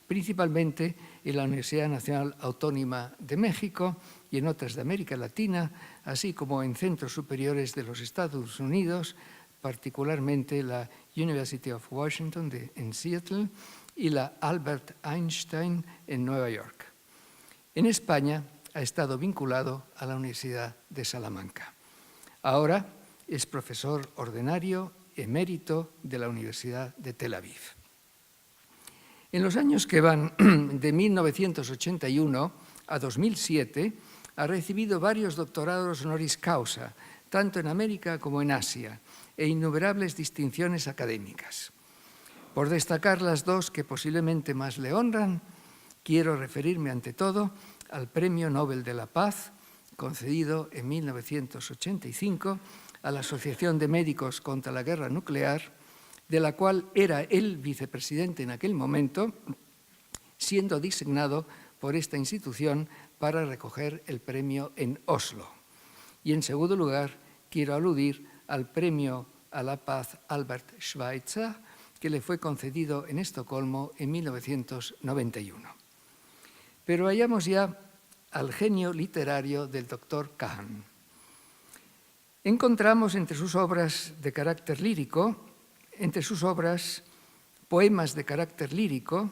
principalmente en la Universidad Nacional Autónoma de México y en otras de América Latina, así como en centros superiores de los Estados Unidos, particularmente la University of Washington en Seattle y la Albert Einstein en Nueva York. En España ha estado vinculado a la Universidad de Salamanca. Ahora es profesor ordinario emérito de la Universidad de Tel Aviv. En los años que van de 1981 a 2007, ha recibido varios doctorados honoris causa, tanto en América como en Asia, e innumerables distinciones académicas. Por destacar las dos que posiblemente más le honran, quiero referirme ante todo al Premio Nobel de la Paz, concedido en 1985 a la Asociación de Médicos contra la Guerra Nuclear, de la cual era él vicepresidente en aquel momento, siendo designado por esta institución para recoger el premio en Oslo. Y en segundo lugar, quiero aludir al Premio a la Paz Albert Schweitzer, que le fue concedido en Estocolmo en 1991. Pero vayamos ya al genio literario del doctor Kahan. Encontramos entre sus obras de carácter lírico, poemas de carácter lírico,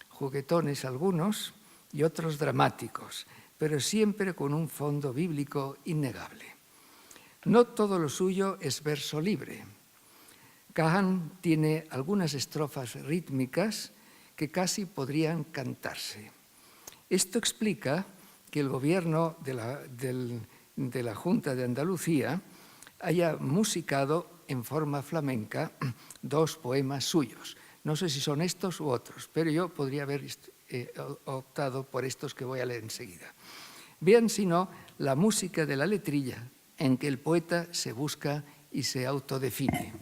juguetones algunos y otros dramáticos, pero siempre con un fondo bíblico innegable. No todo lo suyo es verso libre. Kahan tiene algunas estrofas rítmicas que casi podrían cantarse. Esto explica que el gobierno de la Junta de Andalucía haya musicado en forma flamenca dos poemas suyos. No sé si son estos u otros, pero yo podría haber optado por estos que voy a leer enseguida. Vean, si no, la música de la letrilla en que el poeta se busca y se autodefine.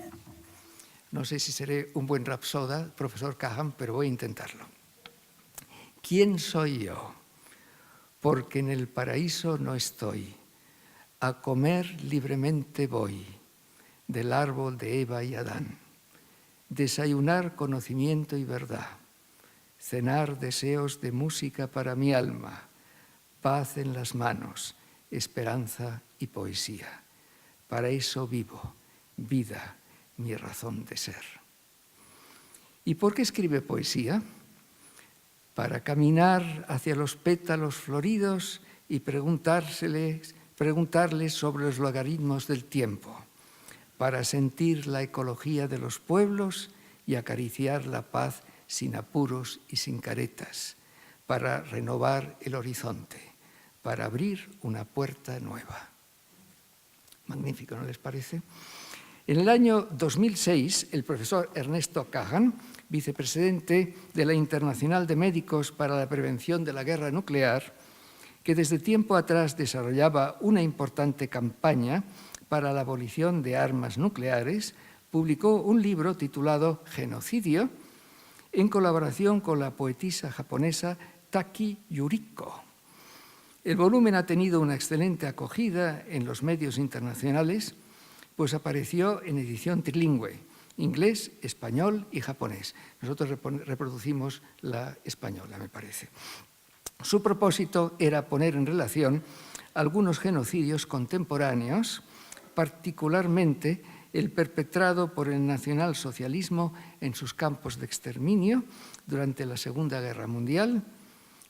No sé si seré un buen rapsoda, profesor Kahan, pero voy a intentarlo. ¿Quién soy yo? Porque en el paraíso no estoy. A comer libremente voy del árbol de Eva y Adán. Desayunar conocimiento y verdad. Cenar deseos de música para mi alma. Paz en las manos, esperanza y poesía. Para eso vivo, vida, mi razón de ser. ¿Y por qué escribe poesía? Para caminar hacia los pétalos floridos y preguntarles sobre los logaritmos del tiempo, para sentir la ecología de los pueblos y acariciar la paz sin apuros y sin caretas, para renovar el horizonte, para abrir una puerta nueva. Magnífico, ¿no les parece? En el año 2006, el profesor Ernesto Kahan vicepresidente de la Internacional de Médicos para la Prevención de la Guerra Nuclear, que desde tiempo atrás desarrollaba una importante campaña para la abolición de armas nucleares, publicó un libro titulado Genocidio, en colaboración con la poetisa japonesa Taki Yuriko. El volumen ha tenido una excelente acogida en los medios internacionales, pues apareció en edición trilingüe, inglés, español y japonés. Nosotros reproducimos la española, me parece. Su propósito era poner en relación algunos genocidios contemporáneos, particularmente el perpetrado por el nacionalsocialismo en sus campos de exterminio durante la Segunda Guerra Mundial,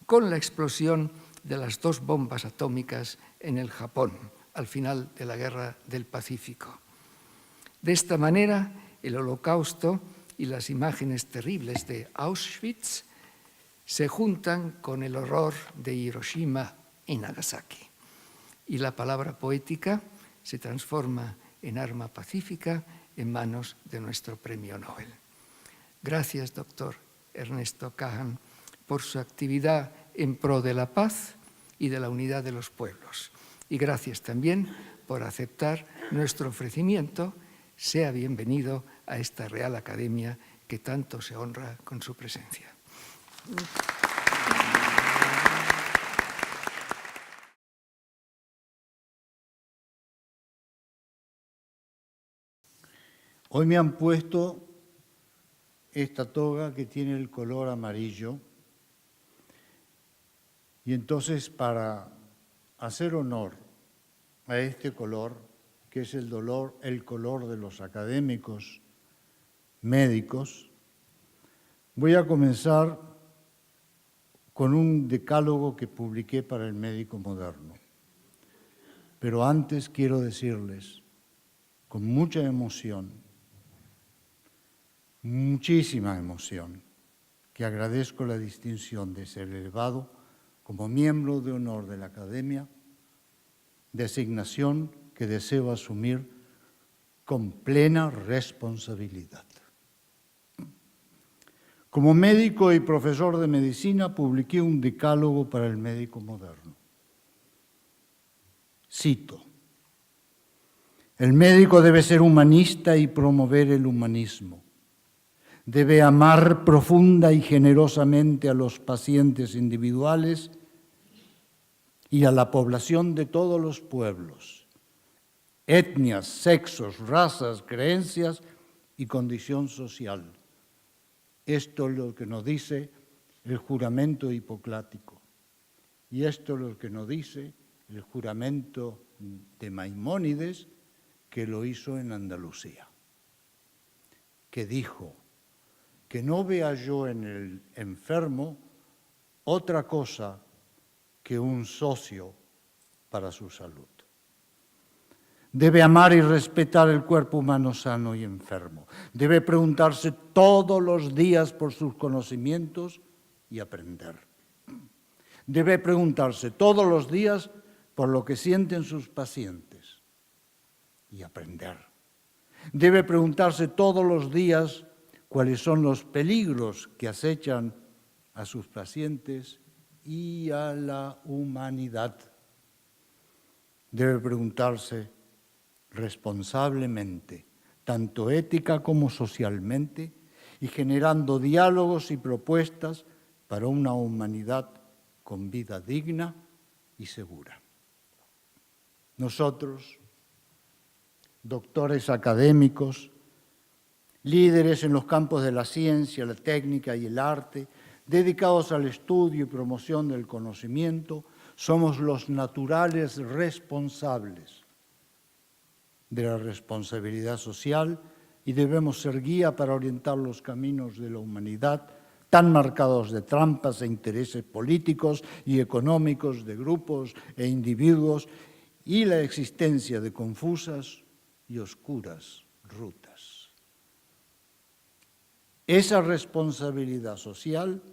con la explosión de las 2 bombas atómicas en el Japón al final de la Guerra del Pacífico. De esta manera, el Holocausto y las imágenes terribles de Auschwitz se juntan con el horror de Hiroshima y Nagasaki. Y la palabra poética se transforma en arma pacífica en manos de nuestro premio Nobel. Gracias, doctor Ernesto Kahan, por su actividad en pro de la paz y de la unidad de los pueblos. Y gracias también por aceptar nuestro ofrecimiento. Sea bienvenido a esta Real Academia que tanto se honra con su presencia. Hoy me han puesto esta toga que tiene el color amarillo y entonces para hacer honor a este color, que es el color de los académicos médicos, voy a comenzar con un decálogo que publiqué para el Médico Moderno. Pero antes quiero decirles, con mucha emoción, muchísima emoción, que agradezco la distinción de ser elevado como miembro de honor de la Academia, designación que deseo asumir con plena responsabilidad. Como médico y profesor de medicina, publiqué un decálogo para el Médico Moderno. Cito: el médico debe ser humanista y promover el humanismo. Debe amar profunda y generosamente a los pacientes individuales y a la población de todos los pueblos, etnias, sexos, razas, creencias y condición social. Esto es lo que nos dice el juramento hipocrático. Y esto es lo que nos dice el juramento de Maimónides, que lo hizo en Andalucía, que dijo que no vea yo en el enfermo otra cosa que un socio para su salud. Debe amar y respetar el cuerpo humano sano y enfermo. Debe preguntarse todos los días por sus conocimientos y aprender. Debe preguntarse todos los días por lo que sienten sus pacientes y aprender. Debe preguntarse todos los días cuáles son los peligros que acechan a sus pacientes y a la humanidad. Debe preguntarse responsablemente, tanto ética como socialmente, y generando diálogos y propuestas para una humanidad con vida digna y segura. Nosotros, doctores académicos, líderes en los campos de la ciencia, la técnica y el arte, dedicados al estudio y promoción del conocimiento, somos los naturales responsables de la responsabilidad social y debemos ser guía para orientar los caminos de la humanidad, tan marcados de trampas e intereses políticos y económicos de grupos e individuos y la existencia de confusas y oscuras rutas. Esa responsabilidad social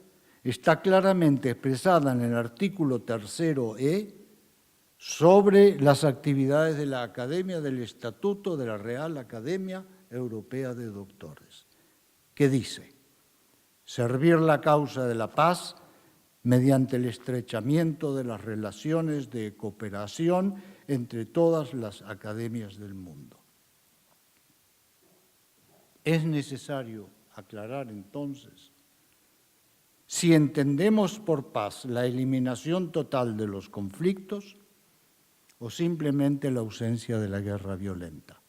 está claramente expresada en el artículo 3e sobre las actividades de la Academia del Estatuto de la Real Academia Europea de Doctores, que dice: servir la causa de la paz mediante el estrechamiento de las relaciones de cooperación entre todas las academias del mundo. Es necesario aclarar entonces si entendemos por paz la eliminación total de los conflictos o simplemente la ausencia de la guerra violenta.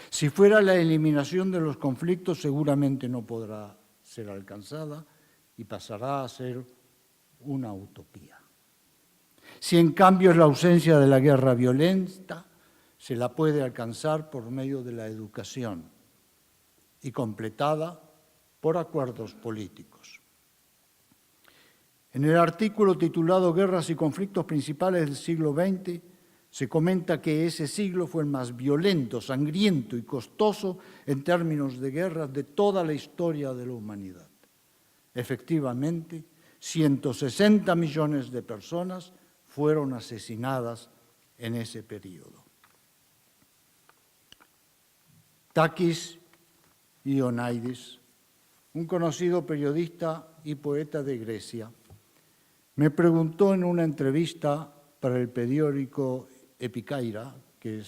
Si fuera la eliminación de los conflictos, seguramente no podrá ser alcanzada y pasará a ser una utopía. Si en cambio es la ausencia de la guerra violenta, se la puede alcanzar por medio de la educación y completada por acuerdos políticos. En el artículo titulado Guerras y conflictos principales del siglo XX, se comenta que ese siglo fue el más violento, sangriento y costoso en términos de guerras de toda la historia de la humanidad. Efectivamente, 160 millones de personas fueron asesinadas en ese periodo. Takis Ioannidis, un conocido periodista y poeta de Grecia, me preguntó en una entrevista para el periódico Epikaira, que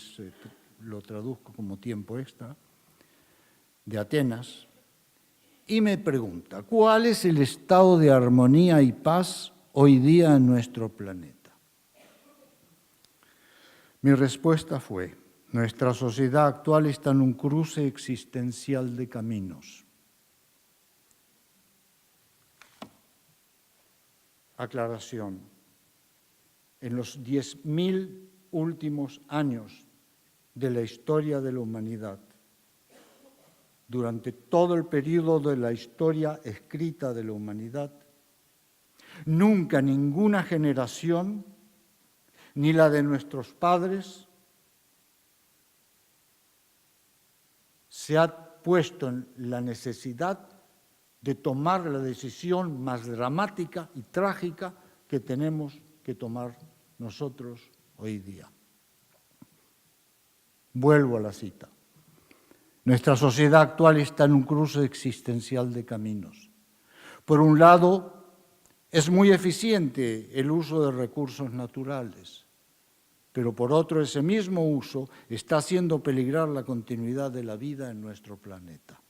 lo traduzco como tiempo extra, de Atenas, y me pregunta, ¿cuál es el estado de armonía y paz hoy día en nuestro planeta? Mi respuesta fue, nuestra sociedad actual está en un cruce existencial de caminos. Aclaración. En los 10.000 últimos años de la historia de la humanidad, durante todo el periodo de la historia escrita de la humanidad, nunca ninguna generación, ni la de nuestros padres, se ha puesto en la necesidad de tomar la decisión más dramática y trágica que tenemos que tomar nosotros hoy día. Vuelvo a la cita. Nuestra sociedad actual está en un cruce existencial de caminos. Por un lado, es muy eficiente el uso de recursos naturales, pero por otro, ese mismo uso está haciendo peligrar la continuidad de la vida en nuestro planeta.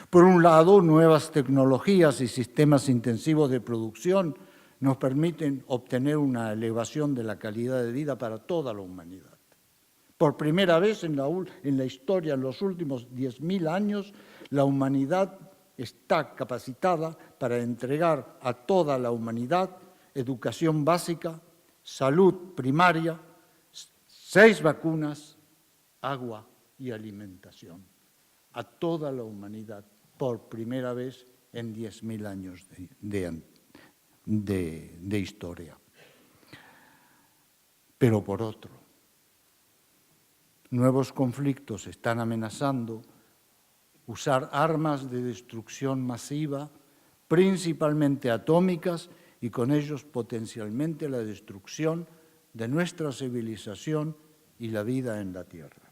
Por un lado, nuevas tecnologías y sistemas intensivos de producción nos permiten obtener una elevación de la calidad de vida para toda la humanidad. Por primera vez en la historia, en los últimos 10.000 años, la humanidad está capacitada para entregar a toda la humanidad educación básica, salud primaria, 6 vacunas, agua y alimentación. A toda la humanidad, por primera vez en 10.000 años de historia. Pero por otro, nuevos conflictos están amenazando usar armas de destrucción masiva, principalmente atómicas, y con ellos potencialmente la destrucción de nuestra civilización y la vida en la Tierra.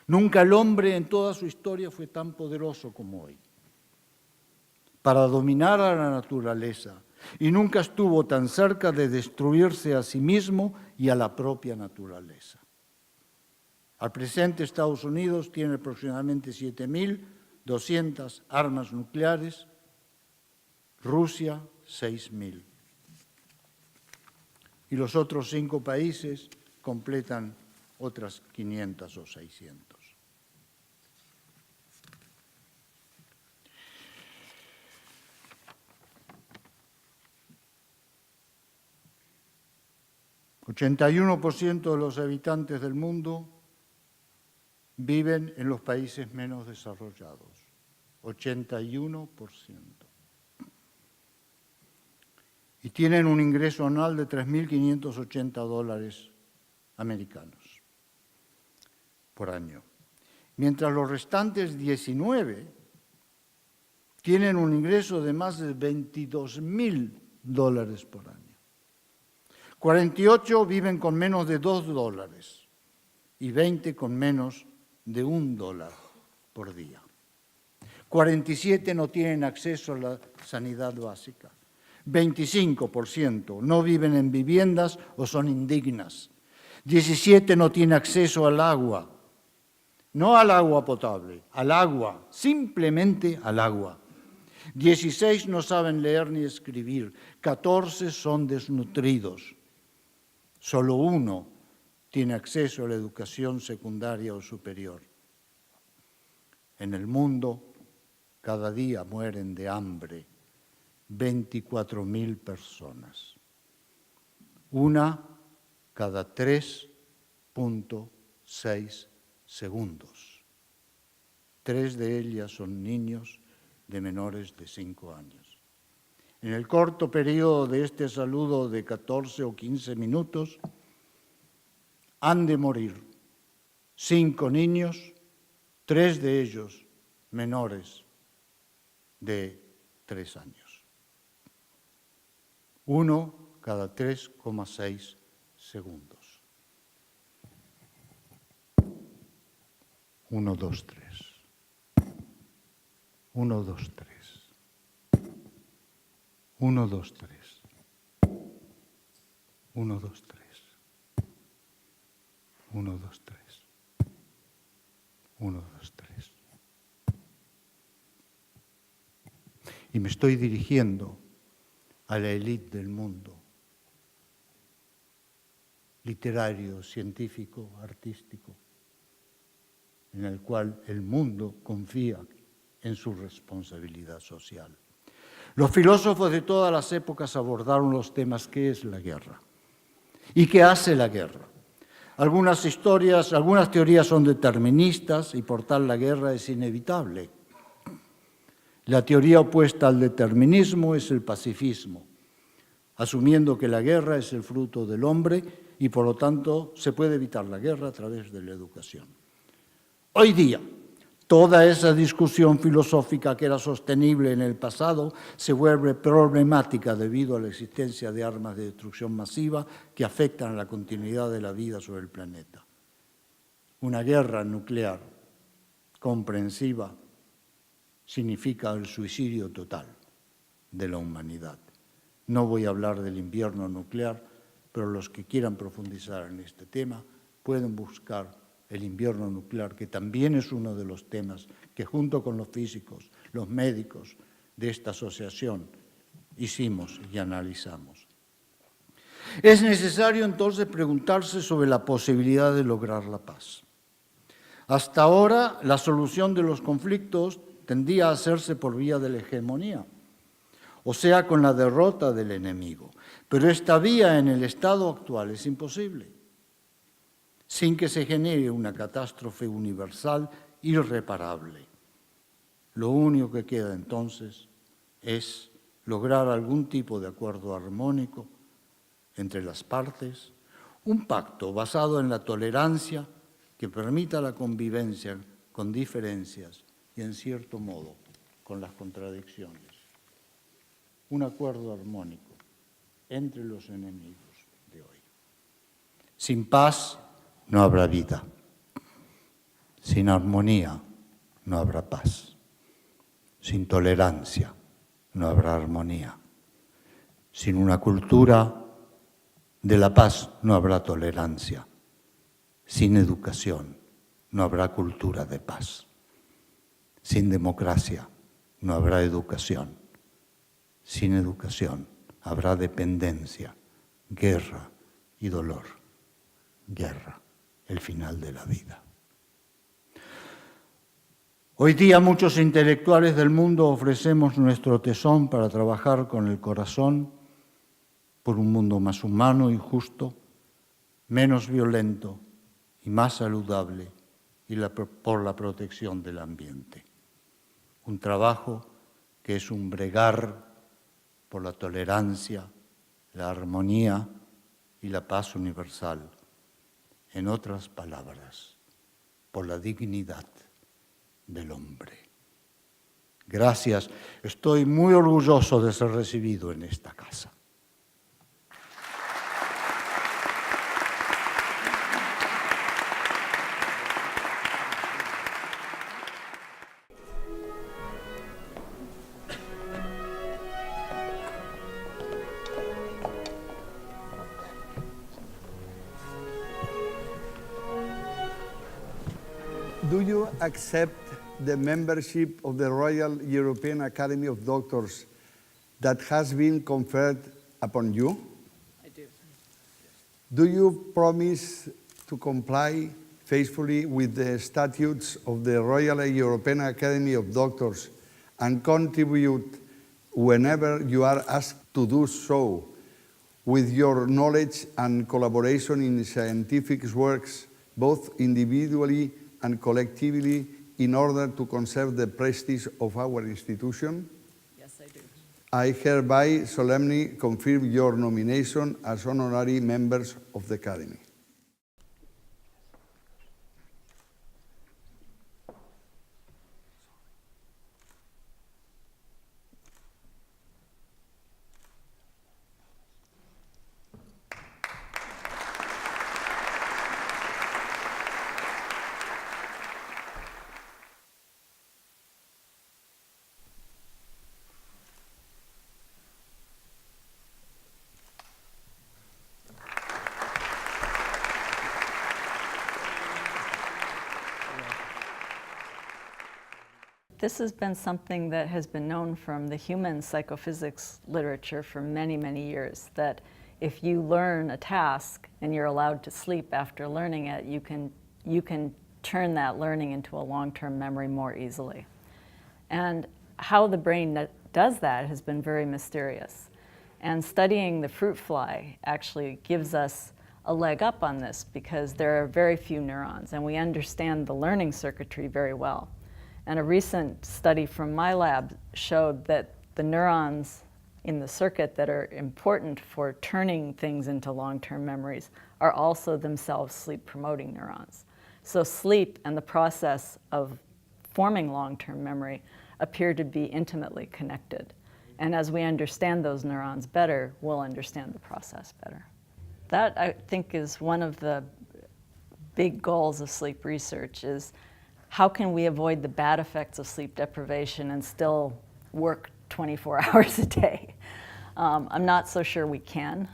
Nunca el hombre en toda su historia fue tan poderoso como hoy para dominar a la naturaleza y nunca estuvo tan cerca de destruirse a sí mismo y a la propia naturaleza. Al presente, Estados Unidos tiene aproximadamente 7.200 armas nucleares, Rusia 6.000. Y los otros 5 países completan otras 500 o 600. El 81% de los habitantes del mundo viven en los países menos desarrollados. 81%. Y tienen un ingreso anual de $3.580 americanos por año. Mientras los restantes 19 tienen un ingreso de más de $22.000 por año. 48 viven con menos de $2 y 20 con menos de $1 por día. 47 no tienen acceso a la sanidad básica. 25% no viven en viviendas o son indignas. 17 no tienen acceso al agua. No al agua potable, al agua, simplemente al agua. 16 no saben leer ni escribir. 14 son desnutridos. Solo 1 tiene acceso a la educación secundaria o superior. En el mundo, cada día mueren de hambre 24.000 personas. 1 cada 3.6 segundos. 3 de ellas son niños de menores de 5 años. En el corto periodo de este saludo de 14 o 15 minutos, han de morir 5 niños, 3 de ellos menores de 3 años. 1 cada 3,6 segundos. 1, 2, 3. 1, 2, 3. 1, 2, 3. 1, 2, 3. 1, 2, 3. 1, 2, 3. Y me estoy dirigiendo a la élite del mundo, literario, científico, artístico, en el cual el mundo confía en su responsabilidad social. Los filósofos de todas las épocas abordaron los temas: ¿qué es la guerra? ¿Y qué hace la guerra? Algunas teorías son deterministas y por tal la guerra es inevitable. La teoría opuesta al determinismo es el pacifismo, asumiendo que la guerra es el fruto del hombre y por lo tanto se puede evitar la guerra a través de la educación. Hoy día, toda esa discusión filosófica que era sostenible en el pasado se vuelve problemática debido a la existencia de armas de destrucción masiva que afectan a la continuidad de la vida sobre el planeta. Una guerra nuclear comprensiva significa el suicidio total de la humanidad. No voy a hablar del invierno nuclear, pero los que quieran profundizar en este tema pueden buscar el invierno nuclear, que también es uno de los temas que junto con los físicos, los médicos de esta asociación hicimos y analizamos. Es necesario entonces preguntarse sobre la posibilidad de lograr la paz. Hasta ahora la solución de los conflictos tendía a hacerse por vía de la hegemonía, o sea, con la derrota del enemigo. Pero esta vía en el estado actual es imposible, sin que se genere una catástrofe universal irreparable. Lo único que queda entonces es lograr algún tipo de acuerdo armónico entre las partes, un pacto basado en la tolerancia que permita la convivencia con diferencias y, en cierto modo, con las contradicciones. Un acuerdo armónico entre los enemigos de hoy. Sin paz no habrá vida. Sin armonía no habrá paz. Sin tolerancia no habrá armonía. Sin una cultura de la paz no habrá tolerancia. Sin educación no habrá cultura de paz. Sin democracia no habrá educación. Sin educación habrá dependencia, guerra y dolor. Guerra, el final de la vida. Hoy día muchos intelectuales del mundo ofrecemos nuestro tesón para trabajar con el corazón por un mundo más humano y justo, menos violento y más saludable y por la protección del ambiente. Un trabajo que es un bregar por la tolerancia, la armonía y la paz universal. En otras palabras, por la dignidad del hombre. Gracias. Estoy muy orgulloso de ser recibido en esta casa. you accept the membership of the Royal European Academy of Doctors that has been conferred upon you? I do. Do you promise to comply faithfully with the statutes of the Royal European Academy of Doctors and contribute whenever you are asked to do so with your knowledge and collaboration in scientific works, both individually and collectively, in order to conserve the prestige of our institution? Yes, I do. I hereby solemnly confirm your nomination as honorary members of the Academy. This has been something that has been known from the human psychophysics literature for many, many years, that if you learn a task and you're allowed to sleep after learning it, you can turn that learning into a long-term memory more easily. And how the brain does that has been very mysterious. And studying the fruit fly actually gives us a leg up on this because there are very few neurons and we understand the learning circuitry very well. And a recent study from my lab showed that the neurons in the circuit that are important for turning things into long-term memories are also themselves sleep-promoting neurons. So sleep and the process of forming long-term memory appear to be intimately connected. And as we understand those neurons better, we'll understand the process better. That, I think, is one of the big goals of sleep research, is how can we avoid the bad effects of sleep deprivation and still work 24 hours a day? I'm not so sure we can,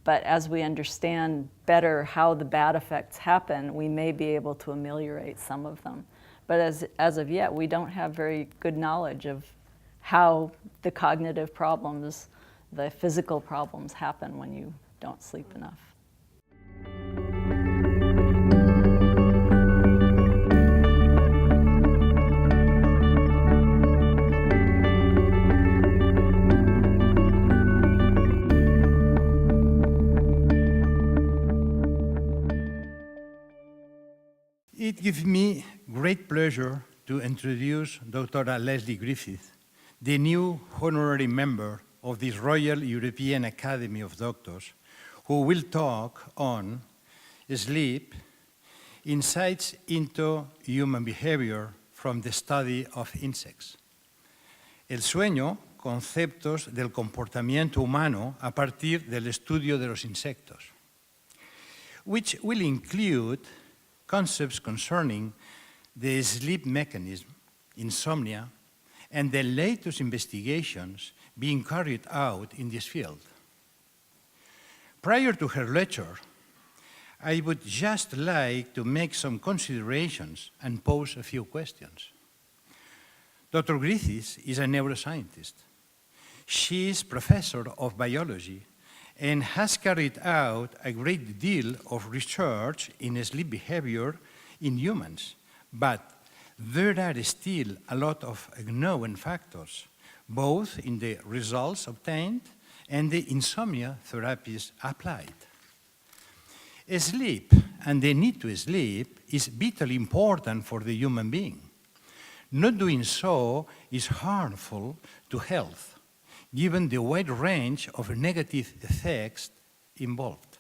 but as we understand better how the bad effects happen, we may be able to ameliorate some of them. But as of yet, we don't have very good knowledge of how the cognitive problems, the physical problems happen when you don't sleep enough. It gives me great pleasure to introduce Dr. Leslie Griffith, the new honorary member of the Royal European Academy of Doctors, who will talk on sleep, insights into human behavior from the study of insects. El sueño, conceptos del comportamiento humano a partir del estudio de los insectos, which will include concepts concerning the sleep mechanism, insomnia, and the latest investigations being carried out in this field. Prior to her lecture, I would just like to make some considerations and pose a few questions. Dr. Griffiths is a neuroscientist. She is professor of biology and has carried out a great deal of research in sleep behavior in humans, but there are still a lot of unknown factors, both in the results obtained and the insomnia therapies applied. Sleep and the need to sleep is vitally important for the human being. Not doing so is harmful to health, given the wide range of negative effects involved.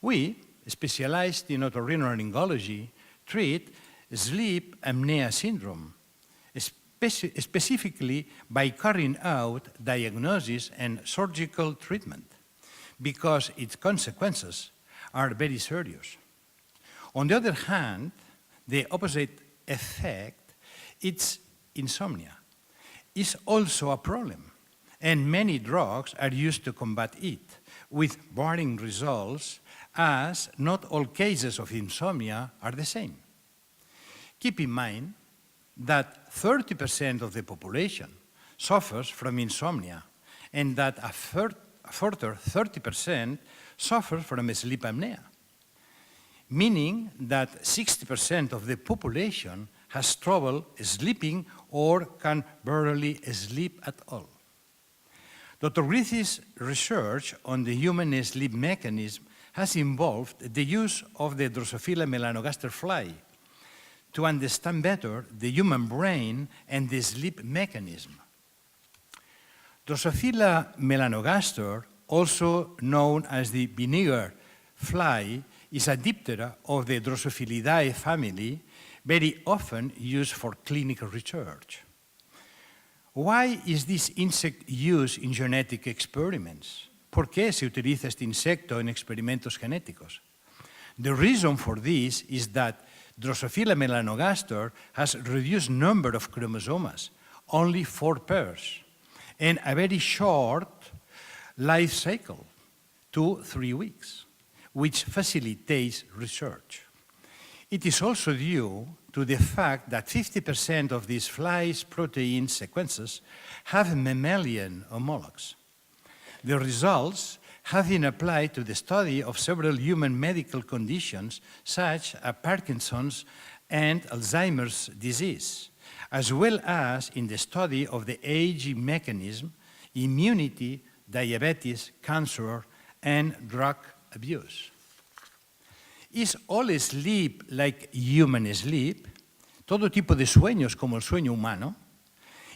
We, specialized in otorhinolaryngology, treat sleep apnea syndrome, specifically by carrying out diagnosis and surgical treatment, because its consequences are very serious. On the other hand, the opposite effect, its insomnia, is also a problem, and many drugs are used to combat it, with varying results, as not all cases of insomnia are the same. Keep in mind that 30% of the population suffers from insomnia, and that a further 30% suffers from sleep apnea, meaning that 60% of the population has trouble sleeping or can barely sleep at all. Dr. Griffith's research on the human sleep mechanism has involved the use of the Drosophila melanogaster fly to understand better the human brain and the sleep mechanism. Drosophila melanogaster, also known as the vinegar fly, is a diptera of the Drosophilidae family, very often used for clinical research. Why is this insect used in genetic experiments? ¿Por qué se utiliza este insecto en experimentos genéticos? The reason for this is that Drosophila melanogaster has reduced number of chromosomes, only 4 pairs, and a very short life cycle, 2-3 weeks, which facilitates research. It is also due to the fact that 50% of these flies' protein sequences have mammalian homologs. The results have been applied to the study of several human medical conditions, such as Parkinson's and Alzheimer's disease, as well as in the study of the aging mechanism, immunity, diabetes, cancer, and drug abuse. Is all sleep like human sleep? Todo tipo de sueños como el sueño humano?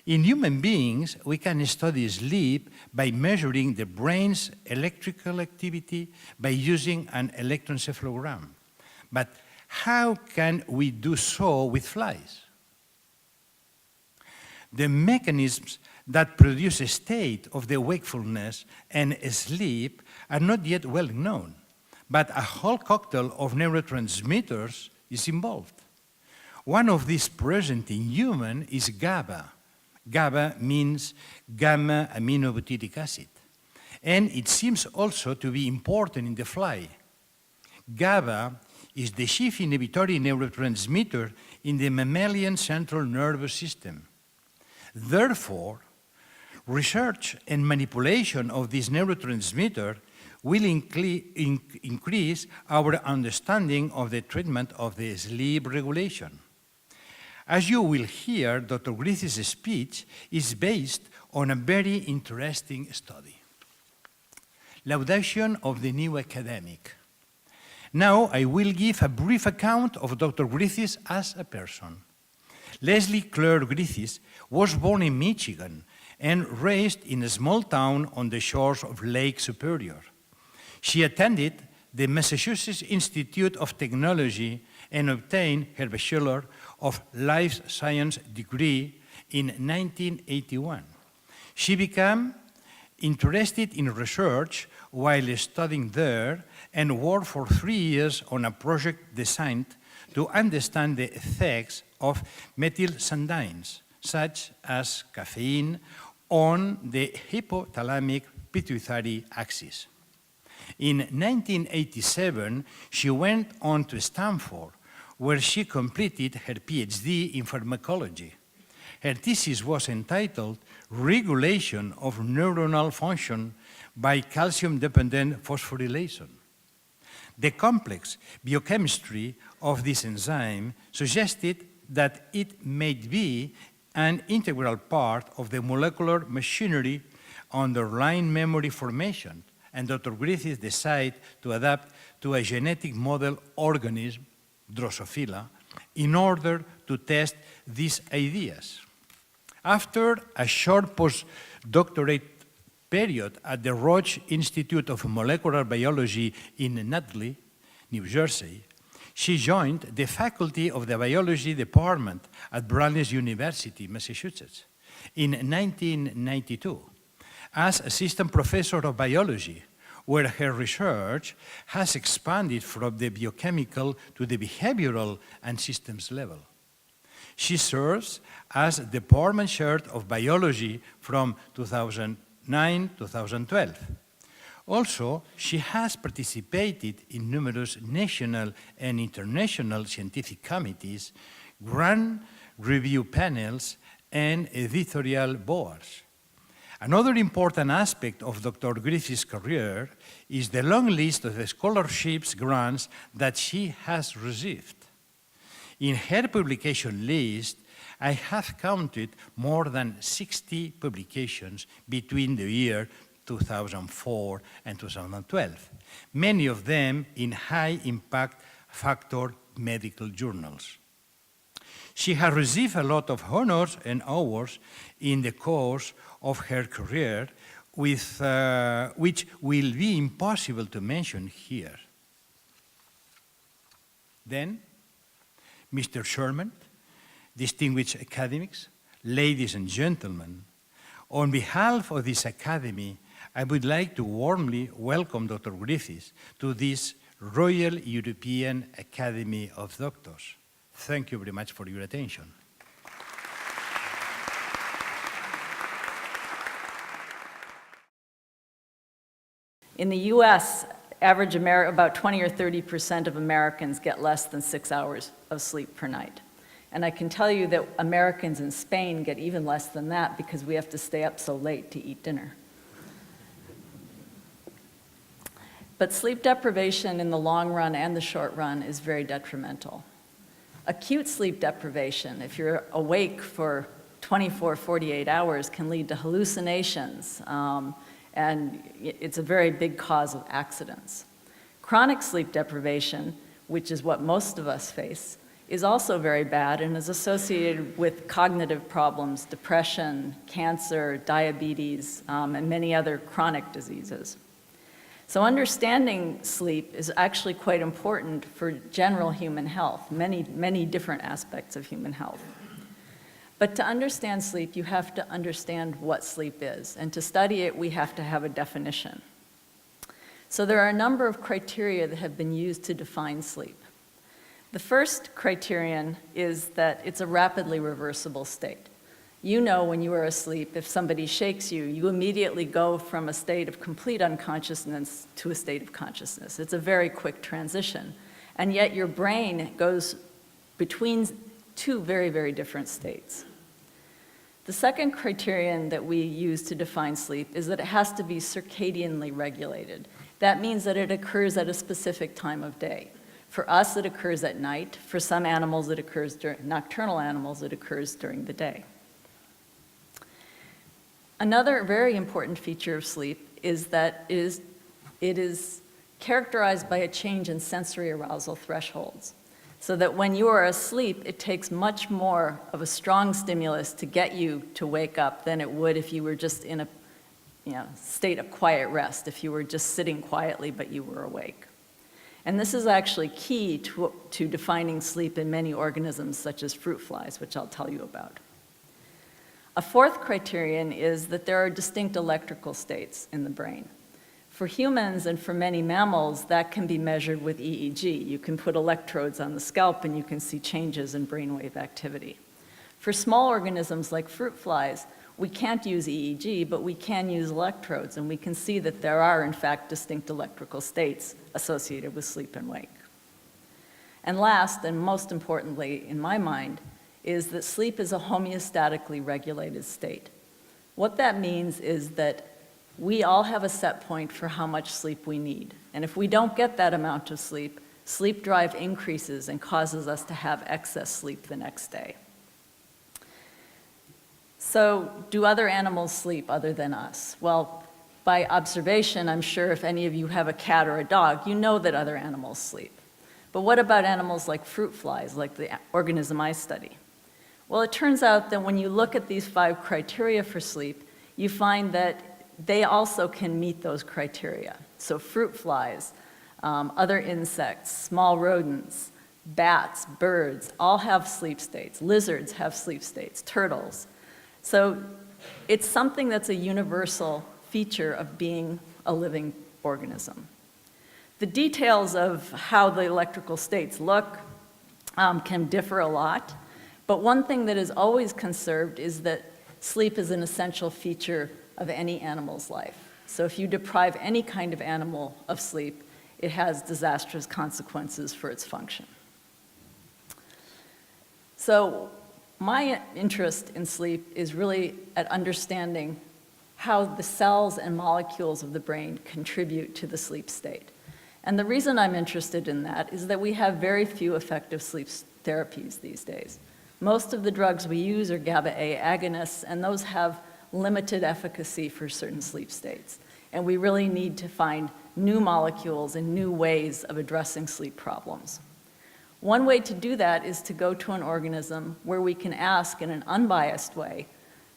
In human beings, we can study sleep by measuring the brain's electrical activity by using an electroencephalogram. But how can we do so with flies? The mechanisms that produce a state of the wakefulness and sleep are not yet well known, but a whole cocktail of neurotransmitters is involved. One of these present in human is GABA. GABA means gamma-aminobutyric acid, and it seems also to be important in the fly. GABA is the chief inhibitory neurotransmitter in the mammalian central nervous system. Therefore, research and manipulation of this neurotransmitter will increase our understanding of the treatment of the sleep regulation. As you will hear, Dr. Griffith's speech is based on a very interesting study. Laudation of the new academic. Now I will give a brief account of Dr. Griffith as a person. Leslie Claire Griffith was born in Michigan and raised in a small town on the shores of Lake Superior. She attended the Massachusetts Institute of Technology and obtained her Bachelor of Life Science degree in 1981. She became interested in research while studying there and worked for 3 years on a project designed to understand the effects of methylxanthines, such as caffeine, on the hypothalamic pituitary axis. In 1987, she went on to Stanford, where she completed her PhD in pharmacology. Her thesis was entitled Regulation of Neuronal Function by Calcium-Dependent Phosphorylation. The complex biochemistry of this enzyme suggested that it may be an integral part of the molecular machinery underlying memory formation, and Dr. Griffith decided to adapt to a genetic model organism, Drosophila, in order to test these ideas. After a short postdoctorate period at the Roche Institute of Molecular Biology in Nutley, New Jersey, she joined the faculty of the biology department at Brandeis University, Massachusetts, in 1992 as assistant professor of biology, where her research has expanded from the biochemical to the behavioral and systems level. She serves as department chair of biology from 2009-2012. Also, she has participated in numerous national and international scientific committees grand review panels, and editorial boards. Another important aspect of Dr. Griffith's career is the long list of the scholarships grants that she has received. In her publication list, I have counted more than 60 publications between the year 2004 and 2012, many of them in high-impact factor medical journals. She has received a lot of honors and awards in the course of her career, which will be impossible to mention here. Then, Mr. Chairman, distinguished academics, ladies and gentlemen, on behalf of this Academy, I would like to warmly welcome Dr. Griffiths to this Royal European Academy of Doctors. Thank you very much for your attention. In the US, about 20 or 30% of Americans get less than 6 hours of sleep per night. And I can tell you that Americans in Spain get even less than that because we have to stay up so late to eat dinner. But sleep deprivation in the long run and the short run is very detrimental. Acute sleep deprivation, if you're awake for 24, 48 hours, can lead to hallucinations, and it's a very big cause of accidents. Chronic sleep deprivation, which is what most of us face, is also very bad and is associated with cognitive problems, depression, cancer, diabetes, and many other chronic diseases. So understanding sleep is actually quite important for general human health, many different aspects of human health. But to understand sleep, you have to understand what sleep is. And to study it, we have to have a definition. So there are a number of criteria that have been used to define sleep. The first criterion is that it's a rapidly reversible state. You know when you are asleep, if somebody shakes you, you immediately go from a state of complete unconsciousness to a state of consciousness. It's a very quick transition. And yet your brain goes between two very, very different states. The second criterion that we use to define sleep is that it has to be circadianly regulated. That means that it occurs at a specific time of day. For us, it occurs at night. For some animals, it occurs during nocturnal animals, it occurs during the day. Another very important feature of sleep is that it is characterized by a change in sensory arousal thresholds. So that when you are asleep, it takes much more of a strong stimulus to get you to wake up than it would if you were just in a state of quiet rest, if you were just sitting quietly but you were awake. And this is actually key to defining sleep in many organisms such as fruit flies, which I'll tell you about. A fourth criterion is that there are distinct electrical states in the brain. For humans and for many mammals, that can be measured with EEG. You can put electrodes on the scalp and you can see changes in brainwave activity. For small organisms like fruit flies, we can't use EEG, but we can use electrodes, and we can see that there are, in fact, distinct electrical states associated with sleep and wake. And last, and most importantly in my mind, is that sleep is a homeostatically regulated state. What that means is that we all have a set point for how much sleep we need. And if we don't get that amount of sleep, sleep drive increases and causes us to have excess sleep the next day. So, do other animals sleep other than us? Well, by observation, I'm sure if any of you have a cat or a dog, you know that other animals sleep. But what about animals like fruit flies, like the organism I study? Well, it turns out that when you look at these 5 criteria for sleep, you find that they also can meet those criteria. So fruit flies, other insects, small rodents, bats, birds, all have sleep states. Lizards have sleep states, turtles. So it's something that's a universal feature of being a living organism. The details of how the electrical states look can differ a lot, but one thing that is always conserved is that sleep is an essential feature of any animal's life. So if you deprive any kind of animal of sleep, it has disastrous consequences for its function. So my interest in sleep is really at understanding how the cells and molecules of the brain contribute to the sleep state. And the reason I'm interested in that is that we have very few effective sleep therapies these days. Most of the drugs we use are GABA-A agonists, and those have limited efficacy for certain sleep states. And we really need to find new molecules and new ways of addressing sleep problems. One way to do that is to go to an organism where we can ask in an unbiased way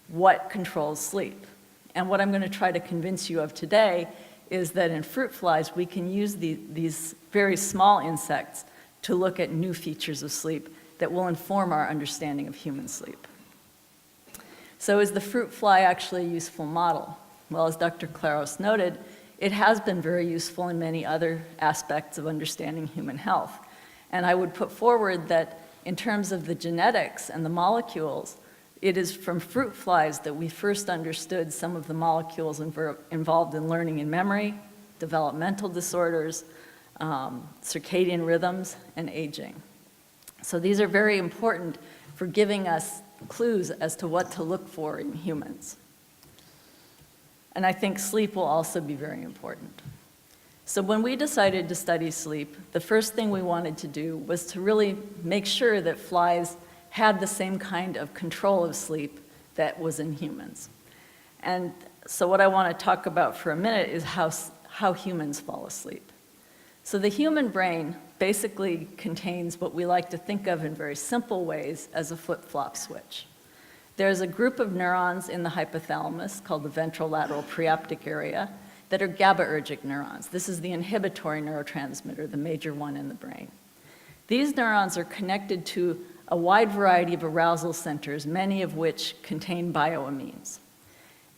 what controls sleep. And what I'm going to try to convince you of today is that in fruit flies we can use these very small insects to look at new features of sleep that will inform our understanding of human sleep. So is the fruit fly actually a useful model? Well, as Dr. Claros noted, it has been very useful in many other aspects of understanding human health. And I would put forward that in terms of the genetics and the molecules, it is from fruit flies that we first understood some of the molecules involved in learning and memory, developmental disorders, circadian rhythms, and aging. So these are very important for giving us clues as to what to look for in humans. And I think sleep will also be very important. So when we decided to study sleep, the first thing we wanted to do was to really make sure that flies had the same kind of control of sleep that was in humans. And so what I want to talk about for a minute is how humans fall asleep. So the human brain basically contains what we like to think of in very simple ways as a flip-flop switch. There's a group of neurons in the hypothalamus called the ventrolateral preoptic area that are GABAergic neurons. This is the inhibitory neurotransmitter, the major one in the brain. These neurons are connected to a wide variety of arousal centers, many of which contain bioamines.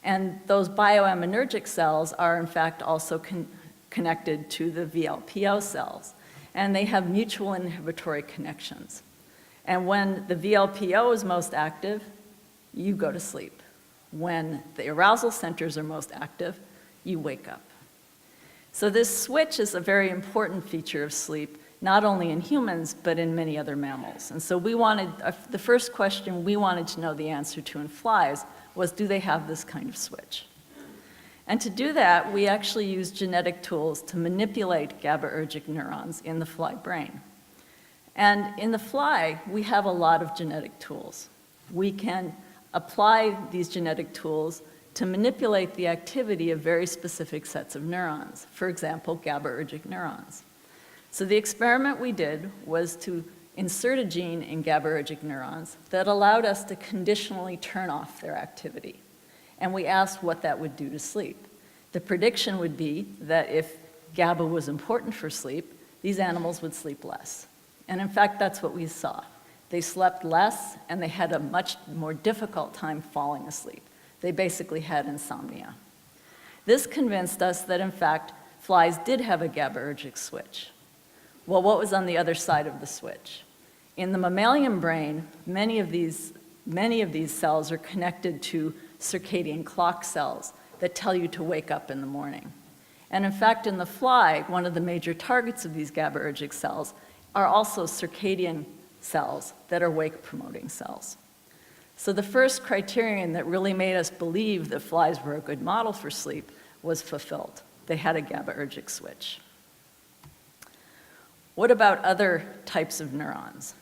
And those bioaminergic cells are in fact also connected to the VLPO cells, and they have mutual inhibitory connections. And when the VLPO is most active, you go to sleep. When the arousal centers are most active, you wake up. So this switch is a very important feature of sleep, not only in humans, but in many other mammals. And so the first question we wanted to know the answer to in flies was, do they have this kind of switch? And to do that, we actually used genetic tools to manipulate GABAergic neurons in the fly brain. And in the fly, we have a lot of genetic tools. We can apply these genetic tools to manipulate the activity of very specific sets of neurons, for example, GABAergic neurons. So the experiment we did was to insert a gene in GABAergic neurons that allowed us to conditionally turn off their activity. And we asked what that would do to sleep. The prediction would be that if GABA was important for sleep, these animals would sleep less. And in fact, that's what we saw. They slept less, and they had a much more difficult time falling asleep. They basically had insomnia. This convinced us that, in fact, flies did have a GABAergic switch. Well, what was on the other side of the switch? In the mammalian brain, many of these cells are connected to circadian clock cells that tell you to wake up in the morning. And in fact, in the fly, one of the major targets of these GABAergic cells are also circadian cells that are wake-promoting cells. So the first criterion that really made us believe that flies were a good model for sleep was fulfilled. They had a GABAergic switch. What about other types of neurons?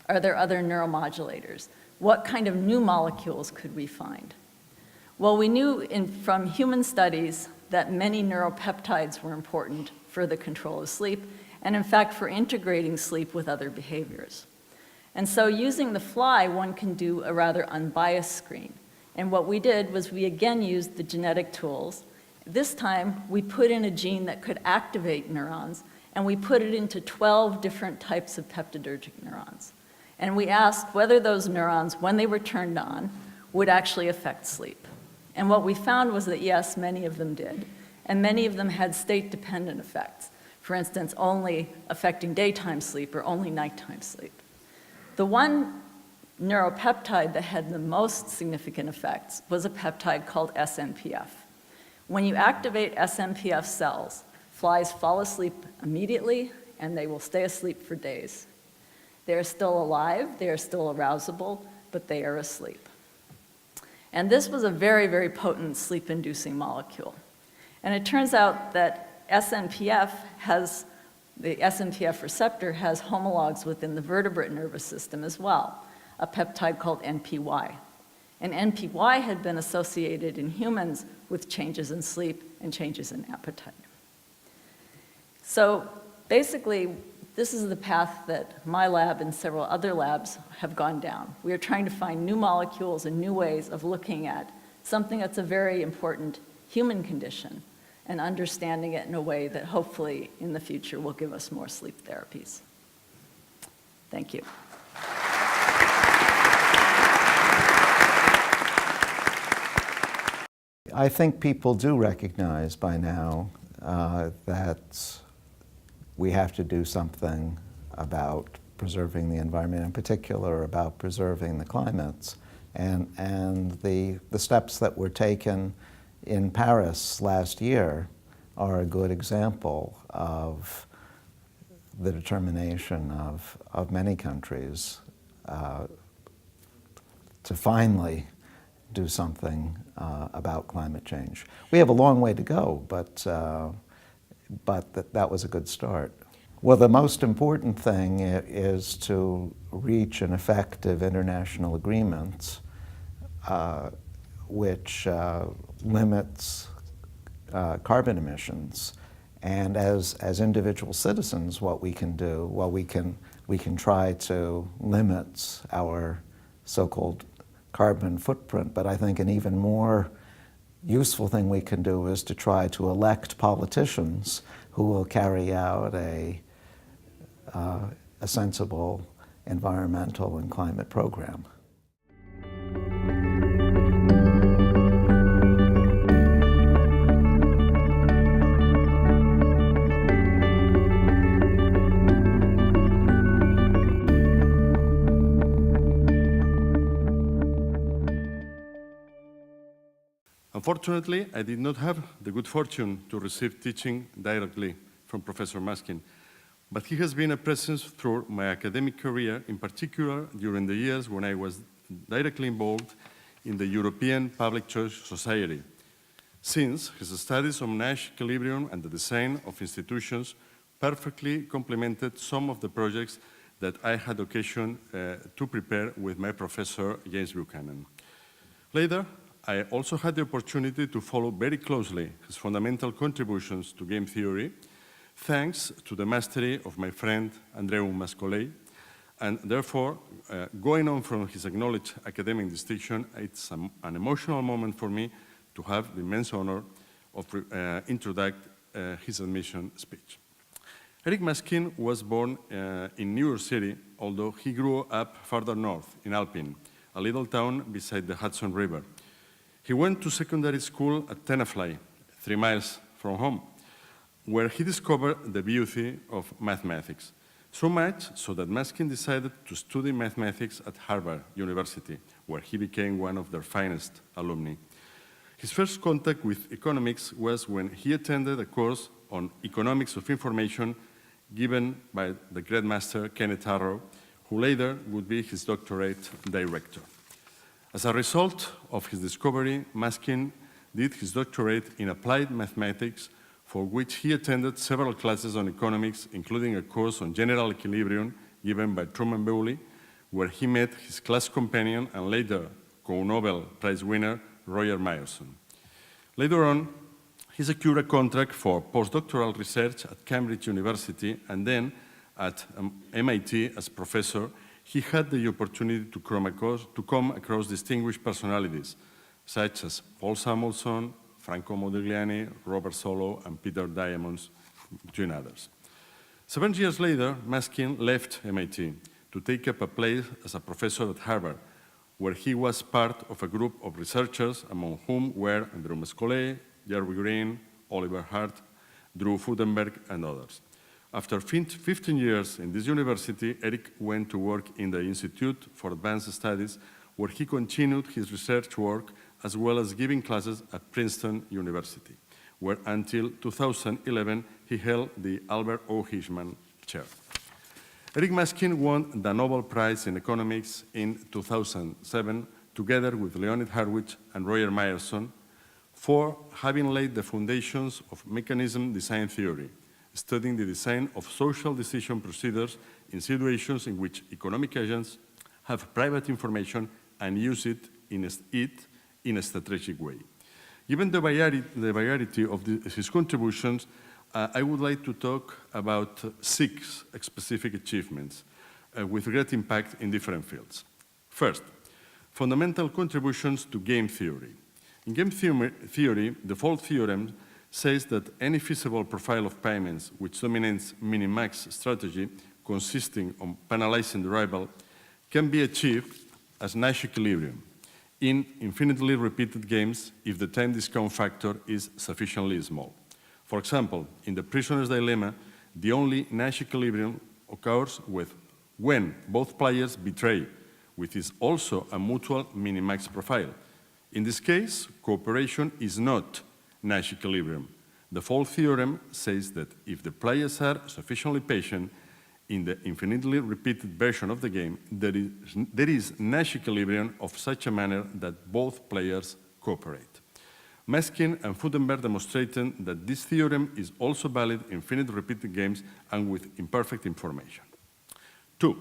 Are there other neuromodulators? What kind of new molecules could we find? Well, we knew from human studies that many neuropeptides were important for the control of sleep, and in fact for integrating sleep with other behaviors. And so using the fly, one can do a rather unbiased screen. And what we did was we again used the genetic tools. This time, we put in a gene that could activate neurons, and we put it into 12 different types of peptidergic neurons. And we asked whether those neurons, when they were turned on, would actually affect sleep. And what we found was that yes, many of them did. And many of them had state-dependent effects. For instance, only affecting daytime sleep or only nighttime sleep. The one neuropeptide that had the most significant effects was a peptide called SNPF. When you activate SNPF cells, flies fall asleep immediately, and they will stay asleep for days. They are still alive, they are still arousable, but they are asleep. And this was a very, very potent sleep-inducing molecule. And it turns out that the SNPF receptor has homologs within the vertebrate nervous system as well, a peptide called NPY. And NPY had been associated in humans with changes in sleep and changes in appetite. So basically, this is the path that my lab and several other labs have gone down. We are trying to find new molecules and new ways of looking at something that's a very important human condition and understanding it in a way that hopefully in the future will give us more sleep therapies. Thank you. I think people do recognize by now that we have to do something about preserving the environment, in particular about preserving the climates. And the steps that were taken in Paris last year are a good example of the determination of many countries to finally do something about climate change. We have a long way to go, but that was a good start. Well, the most important thing is to reach an effective international agreement which limits carbon emissions. And as individual citizens, what we can do, well, we can try to limit our so-called carbon footprint, but I think an even more useful thing we can do is to try to elect politicians who will carry out a sensible environmental and climate program. Unfortunately, I did not have the good fortune to receive teaching directly from Professor Maskin, but he has been a presence through my academic career, in particular during the years when I was directly involved in the European Public Choice Society, since his studies on Nash equilibrium and the design of institutions perfectly complemented some of the projects that I had occasion to prepare with my professor, James Buchanan. Later, I also had the opportunity to follow very closely his fundamental contributions to game theory, thanks to the mastery of my friend Andreu Mascolell, and therefore, going on from his acknowledged academic distinction, it's an emotional moment for me to have the immense honor of introducing his admission speech. Eric Maskin was born in New York City, although he grew up further north in Alpine, a little town beside the Hudson River. He went to secondary school at Tenafly, 3 miles from home, where he discovered the beauty of mathematics. So much so that Maskin decided to study mathematics at Harvard University, where he became one of their finest alumni. His first contact with economics was when he attended a course on economics of information given by the great master Kenneth Arrow, who later would be his doctorate director. As a result of his discovery, Maskin did his doctorate in applied mathematics, for which he attended several classes on economics, including a course on general equilibrium given by Truman Bewley, where he met his class companion and later co-Nobel Prize winner, Roger Myerson. Later on, he secured a contract for postdoctoral research at Cambridge University, and then at MIT as professor. He had the opportunity to come across distinguished personalities, such as Paul Samuelson, Franco Modigliani, Robert Solow, and Peter Diamond, between others. 7 years later, Maskin left MIT to take up a place as a professor at Harvard, where he was part of a group of researchers, among whom were Andreu Mascolell, Jerry Green, Oliver Hart, Drew Fudenberg, and others. After 15 years in this university, Eric went to work in the Institute for Advanced Studies, where he continued his research work as well as giving classes at Princeton University, where until 2011 he held the Albert O. Hirschman Chair. Eric Maskin won the Nobel Prize in Economics in 2007, together with Leonid Harwich and Roger Myerson, for having laid the foundations of mechanism design theory, studying the design of social decision procedures in situations in which economic agents have private information and use it in a strategic way. Given the variety of his contributions, I would like to talk about 6 specific achievements with great impact in different fields. First, fundamental contributions to game theory. In game theory, the default theorem says that any feasible profile of payments which dominates min-max strategy, consisting of penalizing the rival, can be achieved as Nash equilibrium in infinitely repeated games if the time discount factor is sufficiently small. For example, in the prisoner's dilemma, the only Nash equilibrium occurs when both players betray, which is also a mutual minimax profile. In this case, cooperation is not Nash equilibrium. The default theorem says that if the players are sufficiently patient in the infinitely repeated version of the game, there is Nash equilibrium of such a manner that both players cooperate. Maskin and Fudenberg demonstrated that this theorem is also valid in finite repeated games and with imperfect information. 2.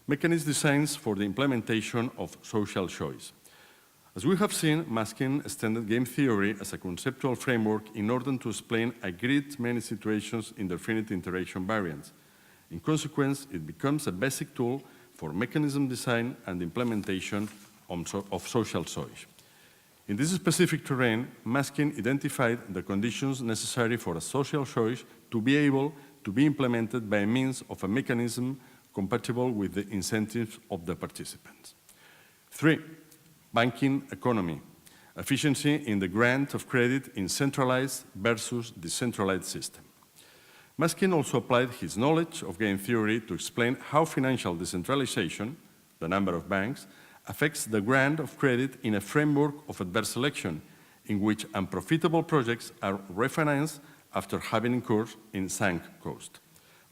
Mechanism designs for the implementation of social choice. As we have seen, Maskin extended game theory as a conceptual framework in order to explain a great many situations in their finite iteration variants. In consequence, it becomes a basic tool for mechanism design and implementation of social choice. In this specific terrain, Maskin identified the conditions necessary for a social choice to be able to be implemented by means of a mechanism compatible with the incentives of the participants. 3. Banking economy. Efficiency in the grant of credit in centralized versus decentralized system. Maskin also applied his knowledge of game theory to explain how financial decentralization, the number of banks, affects the grant of credit in a framework of adverse selection, in which unprofitable projects are refinanced after having incurred in sunk cost.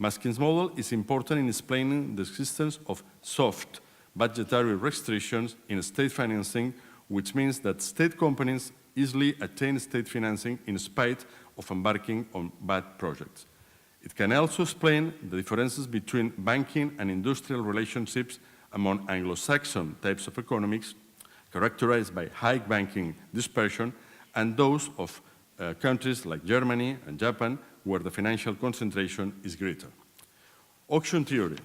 Maskin's model is important in explaining the existence of soft budgetary restrictions in state financing, which means that state companies easily attain state financing in spite of embarking on bad projects. It can also explain the differences between banking and industrial relationships among Anglo-Saxon types of economics, characterized by high banking dispersion, and those of countries like Germany and Japan, where the financial concentration is greater. Auction theory.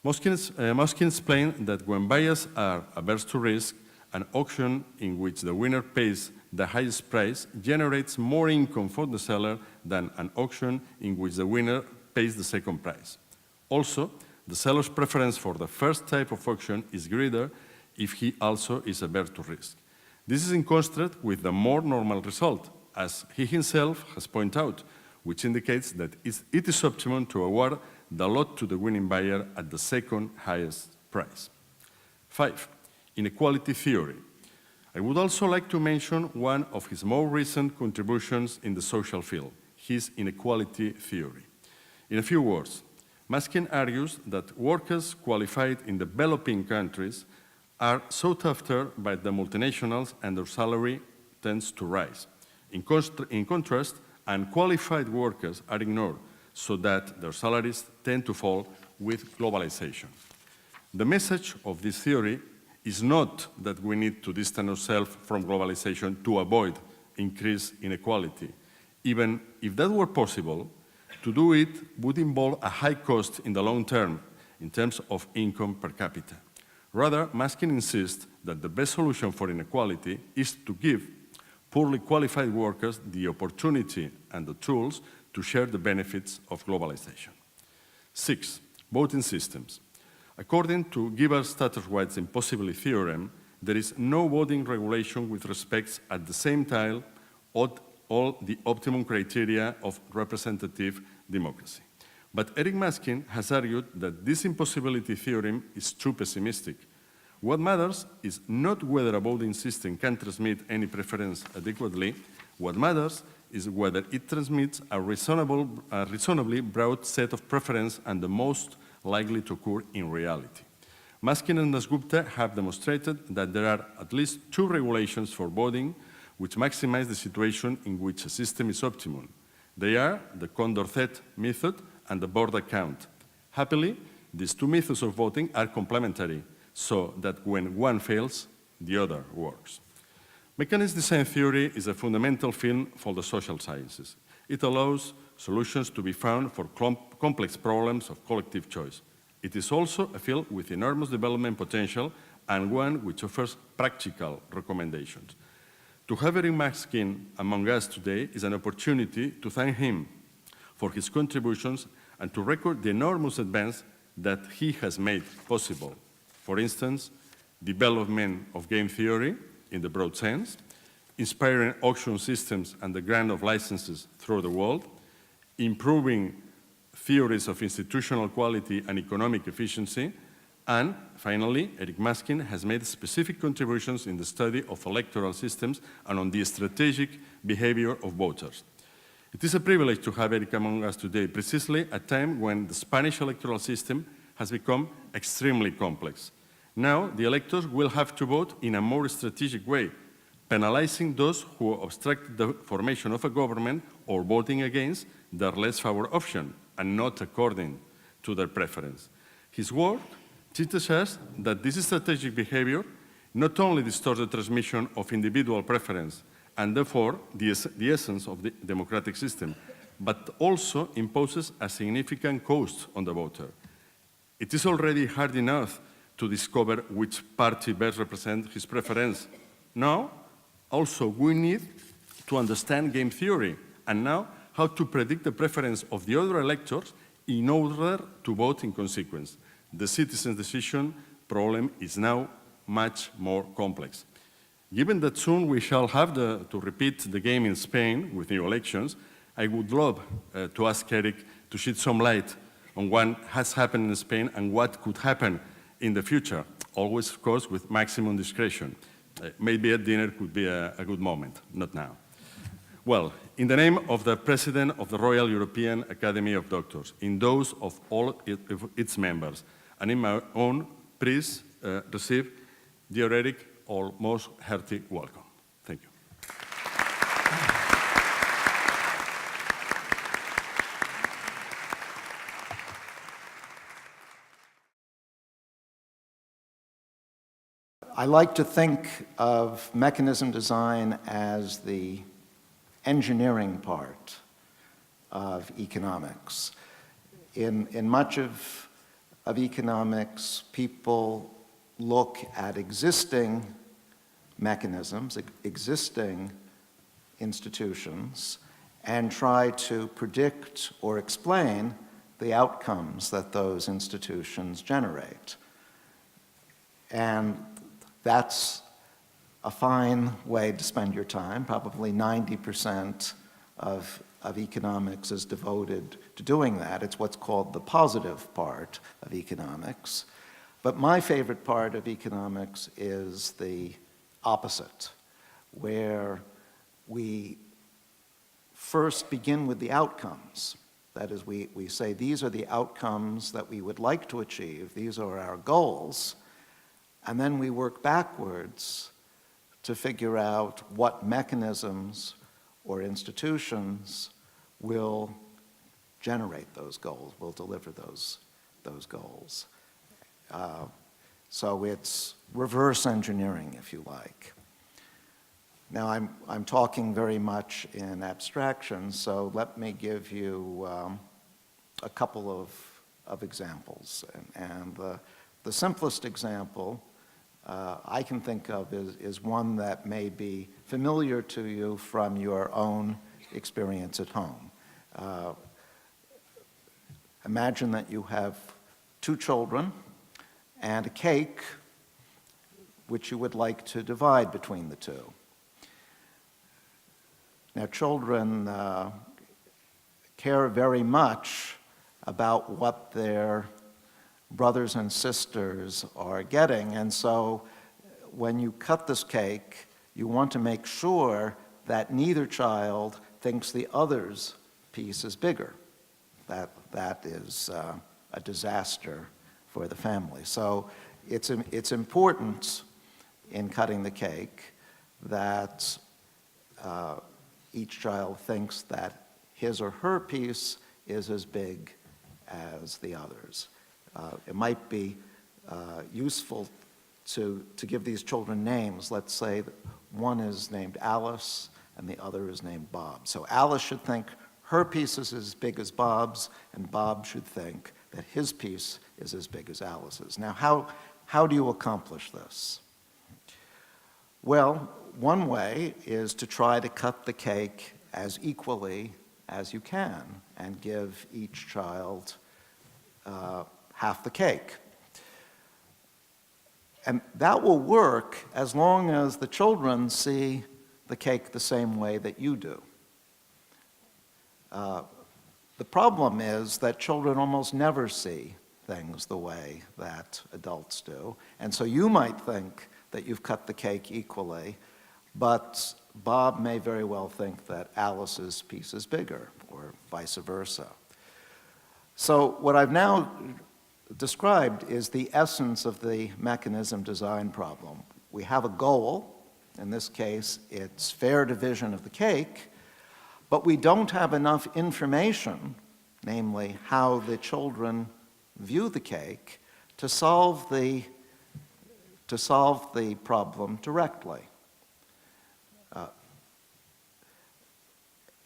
Maskin explained that when buyers are averse to risk, an auction in which the winner pays the highest price generates more income for the seller than an auction in which the winner pays the second price. Also, the seller's preference for the first type of auction is greater if he also is averse to risk. This is in contrast with the more normal result, as he himself has pointed out, which indicates that it is optimum to award the lot to the winning buyer at the second highest price. 5. Inequality theory. I would also like to mention one of his more recent contributions in the social field, his inequality theory. In a few words, Maskin argues that workers qualified in developing countries are sought after by the multinationals and their salary tends to rise. In contrast, unqualified workers are ignored so that their salaries tend to fall with globalization. The message of this theory is not that we need to distance ourselves from globalization to avoid increased inequality. Even if that were possible, to do it would involve a high cost in the long term in terms of income per capita. Rather, Maskin insists that the best solution for inequality is to give poorly qualified workers the opportunity and the tools to share the benefits of globalization. 6. Voting systems. According to Gibber-Statters-White's impossibility theorem, there is no voting regulation which respects at the same time all the optimum criteria of representative democracy. But Eric Maskin has argued that this impossibility theorem is too pessimistic. What matters is not whether a voting system can transmit any preference adequately. What matters is whether it transmits a reasonably broad set of preference and the most likely to occur in reality. Maskin and Dasgupta have demonstrated that there are at least 2 regulations for voting which maximize the situation in which a system is optimum. They are the Condorcet method and the Borda count. Happily, these 2 methods of voting are complementary, so that when one fails, the other works. Mechanism design theory is a fundamental field for the social sciences. It allows solutions to be found for complex problems of collective choice. It is also a field with enormous development potential and one which offers practical recommendations. To have Eric Maskin among us today is an opportunity to thank him for his contributions and to record the enormous advance that he has made possible. For instance, development of game theory in the broad sense, inspiring auction systems and the grant of licenses through the world, improving theories of institutional quality and economic efficiency, and finally, Eric Maskin has made specific contributions in the study of electoral systems and on the strategic behavior of voters. It is a privilege to have Eric among us today, precisely at a time when the Spanish electoral system has become extremely complex. Now, the electors will have to vote in a more strategic way, penalizing those who obstruct the formation of a government or voting against their less favored option, and not according to their preference. His work teaches us that this strategic behavior not only distorts the transmission of individual preference and therefore the essence of the democratic system, but also imposes a significant cost on the voter. It is already hard enough to discover which party best represents his preference. Now, also we need to understand game theory, and now how to predict the preference of the other electors in order to vote in consequence. The citizen's decision problem is now much more complex. Given that soon we shall have to repeat the game in Spain with new elections, I would love to ask Eric to shed some light on what has happened in Spain and what could happen in the future, always, of course, with maximum discretion. Maybe at dinner could be a good moment, not now. Well, in the name of the President of the Royal European Academy of Doctors, in those of all its members, and in my own, please receive, dear Eric, our most hearty welcome. Thank you. I like to think of mechanism design as the engineering part of economics. In much of economics, people look at existing mechanisms, existing institutions, and try to predict or explain the outcomes that those institutions generate. And that's a fine way to spend your time. Probably 90% of economics is devoted to doing that. It's what's called the positive part of economics. But my favorite part of economics is the opposite, where we first begin with the outcomes. That is, we say these are the outcomes that we would like to achieve, these are our goals, and then we work backwards to figure out what mechanisms or institutions will generate those goals, will deliver those goals. So it's reverse engineering, if you like. Now, I'm talking very much in abstraction, so let me give you a couple of examples. And the simplest example I can think of is one that may be familiar to you from your own experience at home. Imagine that you have 2 children and a cake which you would like to divide between the 2. Now, children care very much about what their brothers and sisters are getting, and so when you cut this cake, you want to make sure that neither child thinks the other's piece is bigger. That is a a disaster for the family. So it's important in cutting the cake that each child thinks that his or her piece is as big as the others. It might be useful to give these children names. Let's say that one is named Alice and the other is named Bob. So Alice should think her piece is as big as Bob's, and Bob should think that his piece is as big as Alice's. Now, how do you accomplish this? Well, one way is to try to cut the cake as equally as you can and give each child half the cake. And that will work as long as the children see the cake the same way that you do. The problem is that children almost never see things the way that adults do. And so you might think that you've cut the cake equally, but Bob may very well think that Alice's piece is bigger, or vice versa. So what I've now described is the essence of the mechanism design problem. We have a goal. In this case, it's fair division of the cake, but we don't have enough information, namely how the children view the cake, to solve the problem directly.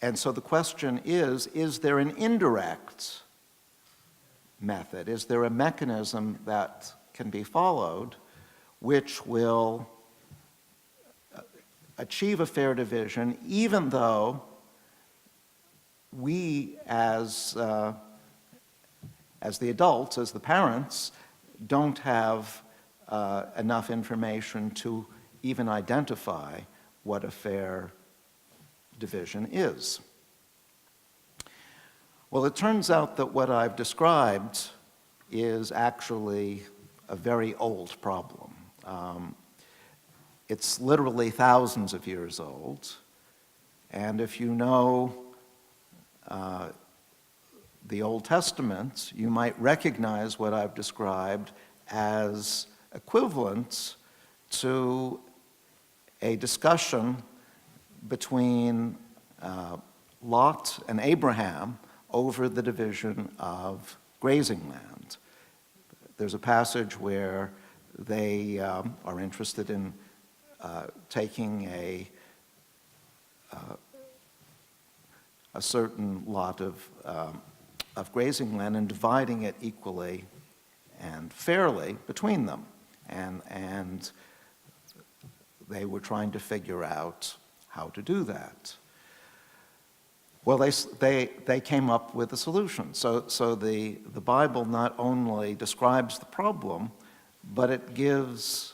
And so the question is there an indirect method? Is there a mechanism that can be followed which will achieve a fair division, even though we as the adults, as the parents, don't have enough information to even identify what a fair division is? Well, it turns out that what I've described is actually a very old problem. It's literally thousands of years old, and if you know the Old Testament, you might recognize what I've described as equivalent to a discussion between Lot and Abraham over the division of grazing land. There's a passage where they are interested in taking a certain lot of grazing land and dividing it equally and fairly between them. And they were trying to figure out how to do that. Well, they came up with a solution. So the Bible not only describes the problem, but it gives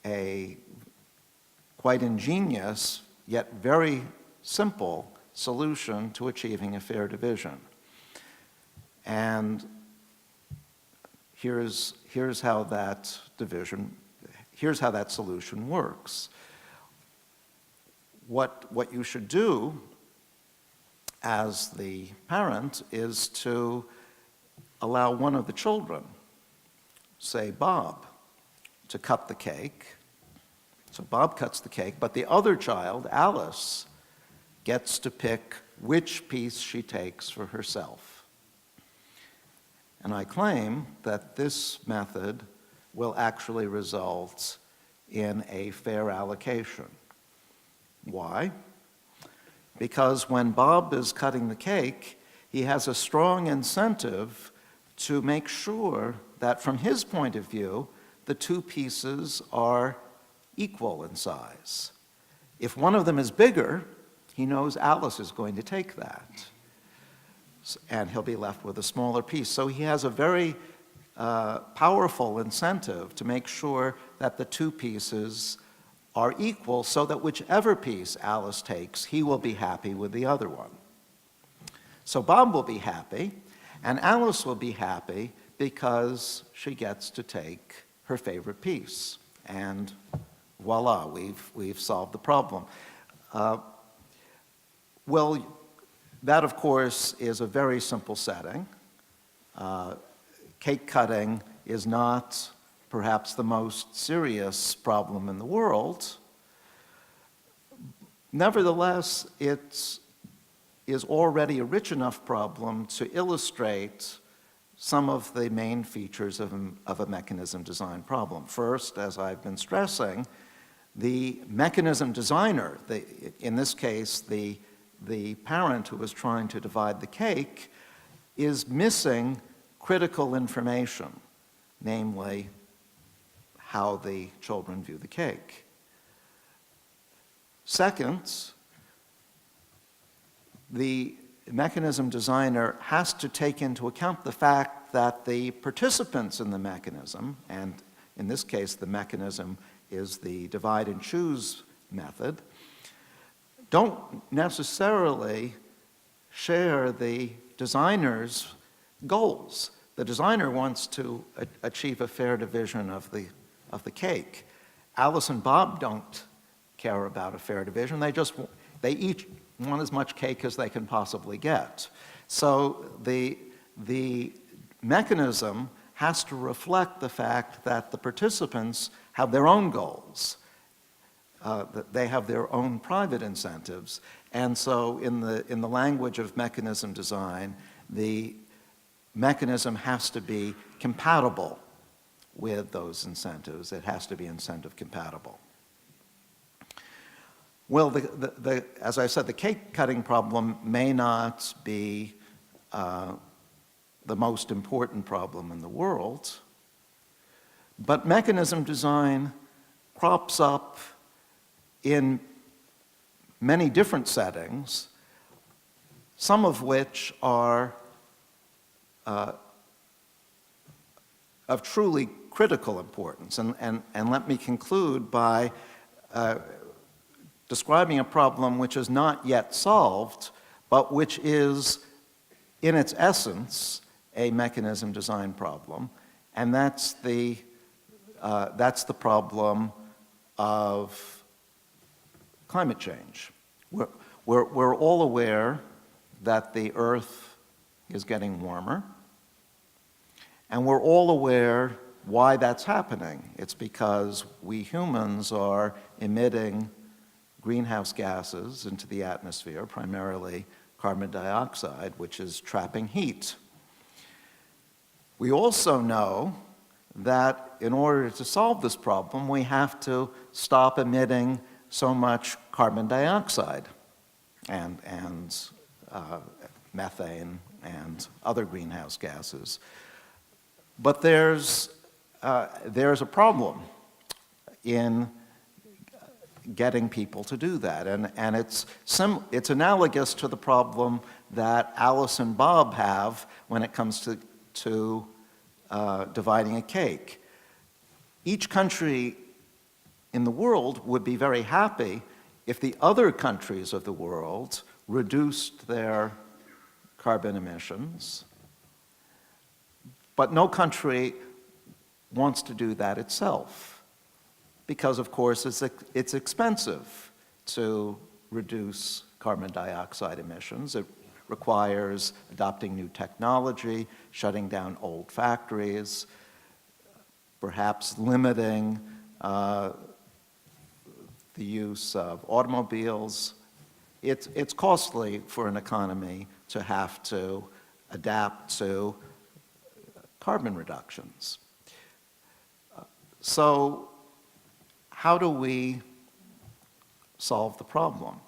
a quite ingenious, yet very simple solution to achieving a fair division. And here's how that solution works. What you should do as the parent is to allow one of the children, say Bob, to cut the cake. So Bob cuts the cake, but the other child, Alice, gets to pick which piece she takes for herself. And I claim that this method will actually result in a fair allocation. Why? Because when Bob is cutting the cake, he has a strong incentive to make sure that from his point of view, the two pieces are equal in size. If one of them is bigger, he knows Alice is going to take that, and he'll be left with a smaller piece. So he has a very powerful incentive to make sure that the two pieces are equal, so that whichever piece Alice takes, he will be happy with the other one. So Bob will be happy, and Alice will be happy because she gets to take her favorite piece. And voila, we've solved the problem. Well, that of course is a very simple setting. Cake cutting is not perhaps the most serious problem in the world. Nevertheless, it is already a rich enough problem to illustrate some of the main features of a mechanism design problem. First, as I've been stressing, the mechanism designer, in this case, the parent who was trying to divide the cake, is missing critical information, namely how the children view the cake. Second, the mechanism designer has to take into account the fact that the participants in the mechanism, and in this case the mechanism is the divide and choose method, don't necessarily share the designer's goals. The designer wants to achieve a fair division of the cake. Alice and Bob don't care about a fair division. They each want as much cake as they can possibly get. So the mechanism has to reflect the fact that the participants have their own goals, that they have their own private incentives. And so in the language of mechanism design, the mechanism has to be compatible with those incentives. It has to be incentive compatible. Well, as I said, the cake cutting problem may not be the most important problem in the world, but mechanism design crops up in many different settings, some of which are of truly critical importance. And let me conclude by describing a problem which is not yet solved, but which is, in its essence, a mechanism design problem. And that's the problem of climate change. We're all aware that the Earth is getting warmer, and we're all aware why that's happening. It's because we humans are emitting greenhouse gases into the atmosphere, primarily carbon dioxide, which is trapping heat. We also know that in order to solve this problem, we have to stop emitting so much carbon dioxide and methane and other greenhouse gases. But there's a problem in getting people to do that, and it's analogous to the problem that Alice and Bob have when it comes to dividing a cake. Each country in the world would be very happy if the other countries of the world reduced their carbon emissions, but no country wants to do that itself, because of course it's expensive to reduce carbon dioxide emissions. It requires adopting new technology, shutting down old factories, perhaps limiting the use of automobiles. It's costly for an economy to have to adapt to carbon reductions. So how do we solve the problem?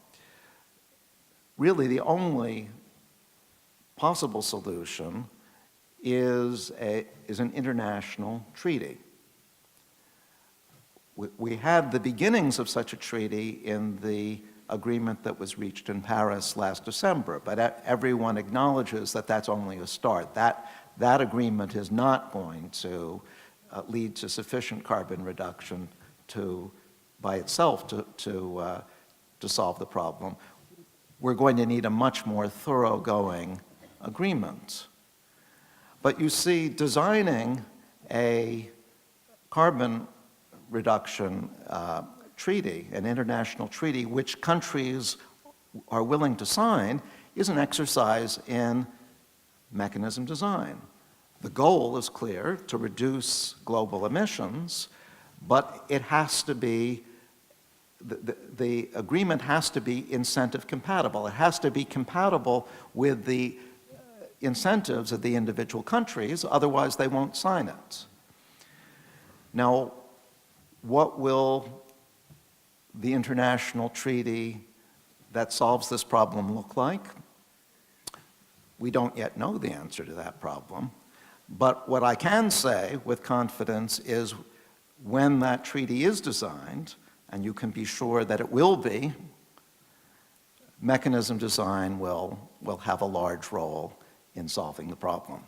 Really, the only possible solution is an international treaty. We had the beginnings of such a treaty in the agreement that was reached in Paris last December, but everyone acknowledges that that's only a start. That agreement is not going to lead to sufficient carbon reduction by itself to solve the problem. We're going to need a much more thoroughgoing agreement. But you see, designing a carbon reduction treaty, an international treaty, which countries are willing to sign, is an exercise in mechanism design. The goal is clear, to reduce global emissions, but it has to be, the agreement has to be incentive compatible. It has to be compatible with the incentives of the individual countries, otherwise they won't sign it. Now, what will the international treaty that solves this problem look like? We don't yet know the answer to that problem, but what I can say with confidence is when that treaty is designed, and you can be sure that it will be, mechanism design will have a large role in solving the problem.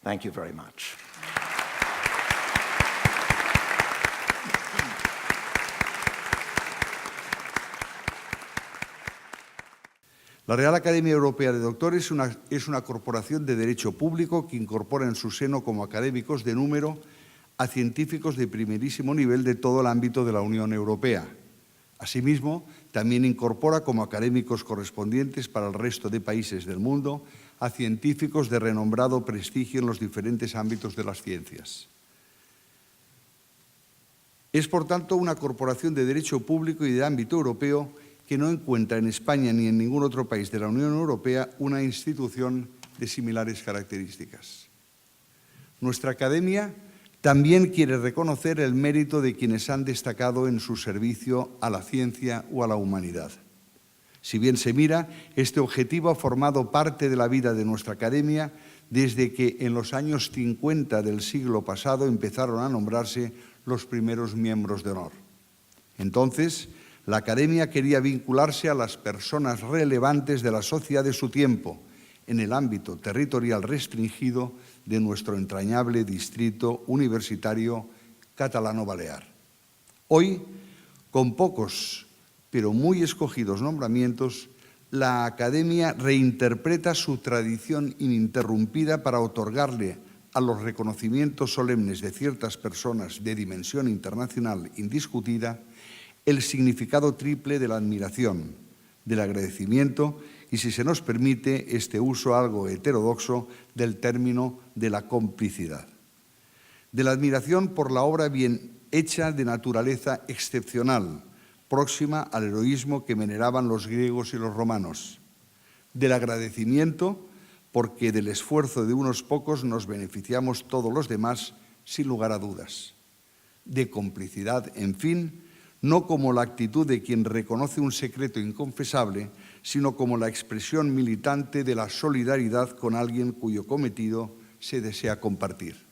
Thank you very much. La Real Academia Europea de Doctores es una corporación de derecho público que incorpora en su seno como académicos de número a científicos de primerísimo nivel de todo el ámbito de la Unión Europea. Asimismo, también incorpora como académicos correspondientes para el resto de países del mundo a científicos de renombrado prestigio en los diferentes ámbitos de las ciencias. Es, por tanto, una corporación de derecho público y de ámbito europeo que no encuentra en España ni en ningún otro país de la Unión Europea una institución de similares características. Nuestra academia también quiere reconocer el mérito de quienes han destacado en su servicio a la ciencia o a la humanidad. Si bien se mira, este objetivo ha formado parte de la vida de nuestra academia desde que en los años 50 del siglo pasado empezaron a nombrarse los primeros miembros de honor. Entonces, la academia quería vincularse a las personas relevantes de la sociedad de su tiempo, en el ámbito territorial restringido de nuestro entrañable distrito universitario catalano-balear. Hoy, con pocos pero muy escogidos nombramientos, la Academia reinterpreta su tradición ininterrumpida para otorgarle a los reconocimientos solemnes de ciertas personas de dimensión internacional indiscutida el significado triple de la admiración, del agradecimiento y, si se nos permite, este uso algo heterodoxo del término de la complicidad. De la admiración por la obra bien hecha de naturaleza excepcional, próxima al heroísmo que veneraban los griegos y los romanos. Del agradecimiento porque del esfuerzo de unos pocos nos beneficiamos todos los demás, sin lugar a dudas. De complicidad, en fin, no como la actitud de quien reconoce un secreto inconfesable, sino como la expresión militante de la solidaridad con alguien cuyo cometido se desea compartir.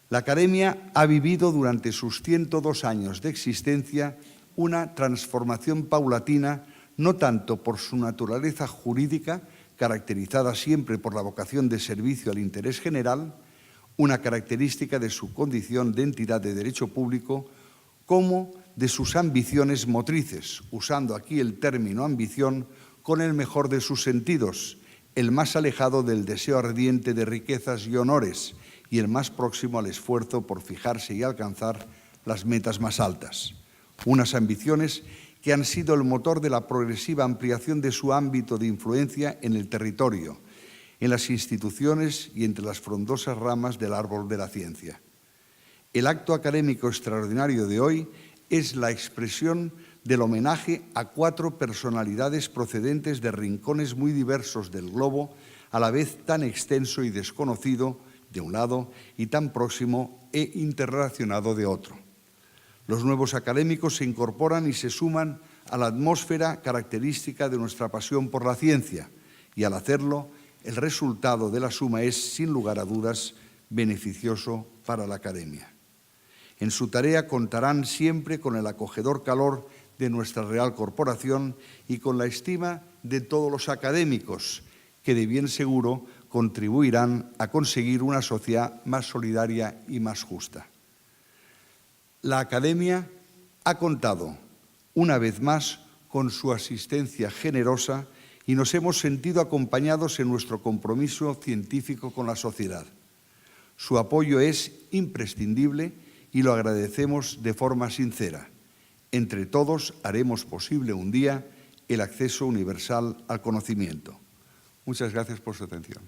La Academia ha vivido durante sus 102 años de existencia una transformación paulatina, no tanto por su naturaleza jurídica, caracterizada siempre por la vocación de servicio al interés general, una característica de su condición de entidad de derecho público, como de sus ambiciones motrices, usando aquí el término ambición con el mejor de sus sentidos, el más alejado del deseo ardiente de riquezas y honores y el más próximo al esfuerzo por fijarse y alcanzar las metas más altas. Unas ambiciones que han sido el motor de la progresiva ampliación de su ámbito de influencia en el territorio, en las instituciones y entre las frondosas ramas del árbol de la ciencia. El acto académico extraordinario de hoy es la expresión del homenaje a 4 personalidades procedentes de rincones muy diversos del globo, a la vez tan extenso y desconocido de un lado y tan próximo e interrelacionado de otro. Los nuevos académicos se incorporan y se suman a la atmósfera característica de nuestra pasión por la ciencia, y al hacerlo, el resultado de la suma es, sin lugar a dudas, beneficioso para la Academia. En su tarea contarán siempre con el acogedor calor de nuestra Real Corporación y con la estima de todos los académicos, que de bien seguro contribuirán a conseguir una sociedad más solidaria y más justa. La Academia ha contado, una vez más, con su asistencia generosa y nos hemos sentido acompañados en nuestro compromiso científico con la sociedad. Su apoyo es imprescindible y lo agradecemos de forma sincera. Entre todos haremos posible un día el acceso universal al conocimiento. Muchas gracias por su atención.